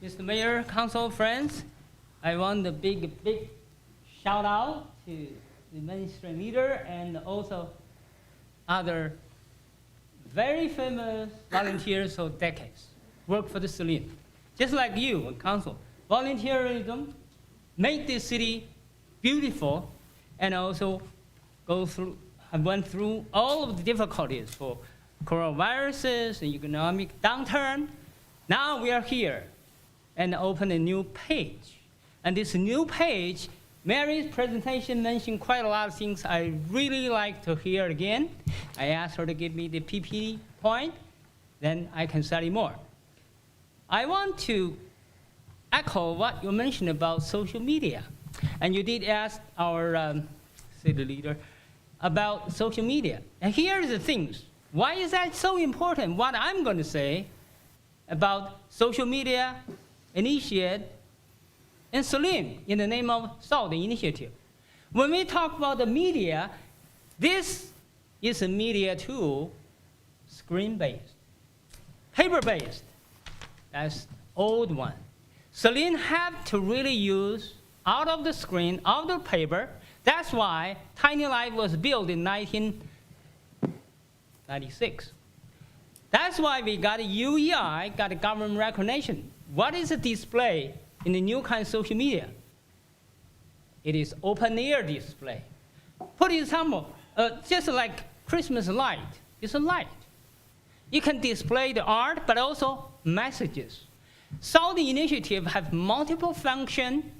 Mr. Mayor, council friends, I want a big shout out to the mainstream leader, and also other very famous volunteers for decades, work for the Saline. Just like you and council, volunteerism made this city beautiful and also went through all of the difficulties for coronaviruses and economic downturn. Now we are here and open a new page. And this new page, Mary's presentation mentioned quite a lot of things I really like to hear again. I asked her to give me the PPT point, then I can study more. I want to echo what you mentioned about social media. And you did ask our city leader about social media. And here are the things. Why is that so important? What I'm going to say about social media initiated in Saline in the name of SALT initiative. When we talk about the media, this is a media tool, screen-based, paper-based. That's old one. Saline have to really use out of the screen, out of paper. That's why Tiny Light was built in 1996. That's why we got a UEI, got a government recognition. What is a display in the new kind of social media? It is open-air display. For example, just like Christmas light, it's a light. You can display the art, but also messages. SALT initiative have multiple function,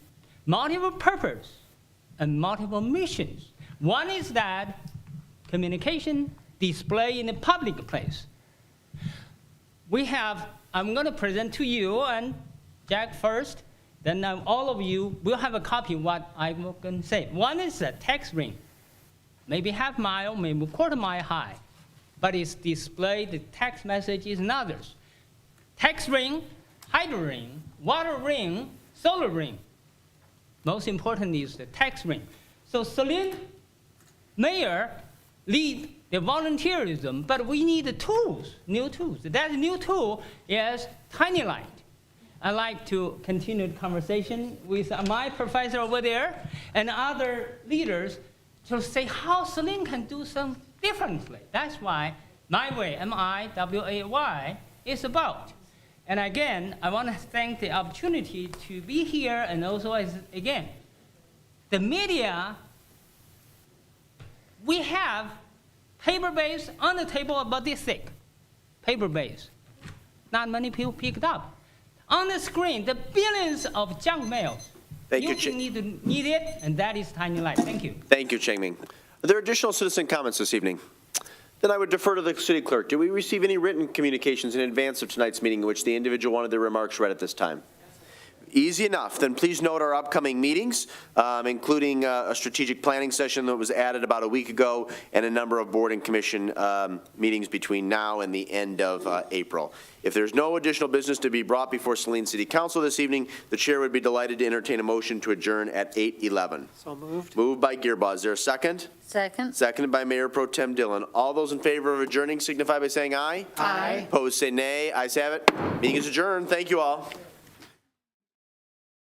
multiple purpose, and multiple missions. One is that communication display in the public place. We have, I'm going to present to you and Jack first, then all of you will have a copy of what I'm going to say. One is a text ring, maybe half mile, maybe quarter mile high, but it's displayed the text messages and others. Text ring, hydro ring, water ring, solar ring. Most important is the text ring. So Saline mayor lead the volunteerism, but we need the tools, new tools. That new tool is Tiny Light. I'd like to continue the conversation with my professor over there and other leaders to say how Saline can do something differently. That's why My Way, MIWAY, is about. And again, I want to thank the opportunity to be here, and also, again, the media, we have paper-based on the table about this thick, paper-based. Not many people picked up. On the screen, the billions of junk mails. Thank you, need it, and that is Tiny Light. Thank you. Thank you, Changming. Are there additional citizen comments this evening? Then I would defer to the city clerk. Did we receive any written communications in advance of tonight's meeting in which the individual wanted their remarks read at this time? Easy enough. Then please note our upcoming meetings, including a strategic planning session that was added about a week ago and a number of board and commission meetings between now and the end of April. If there's no additional business to be brought before Saline City Council this evening, the chair would be delighted to entertain a motion to adjourn at 8:11. So moved. Moved by Gearbaugh. Is there a second? Second. Seconded by Mayor Pro Tem Dillon. All those in favor of adjourning signify by saying aye. Aye. Opposed say nay. Ayes have it. Meeting is adjourned. Thank you all.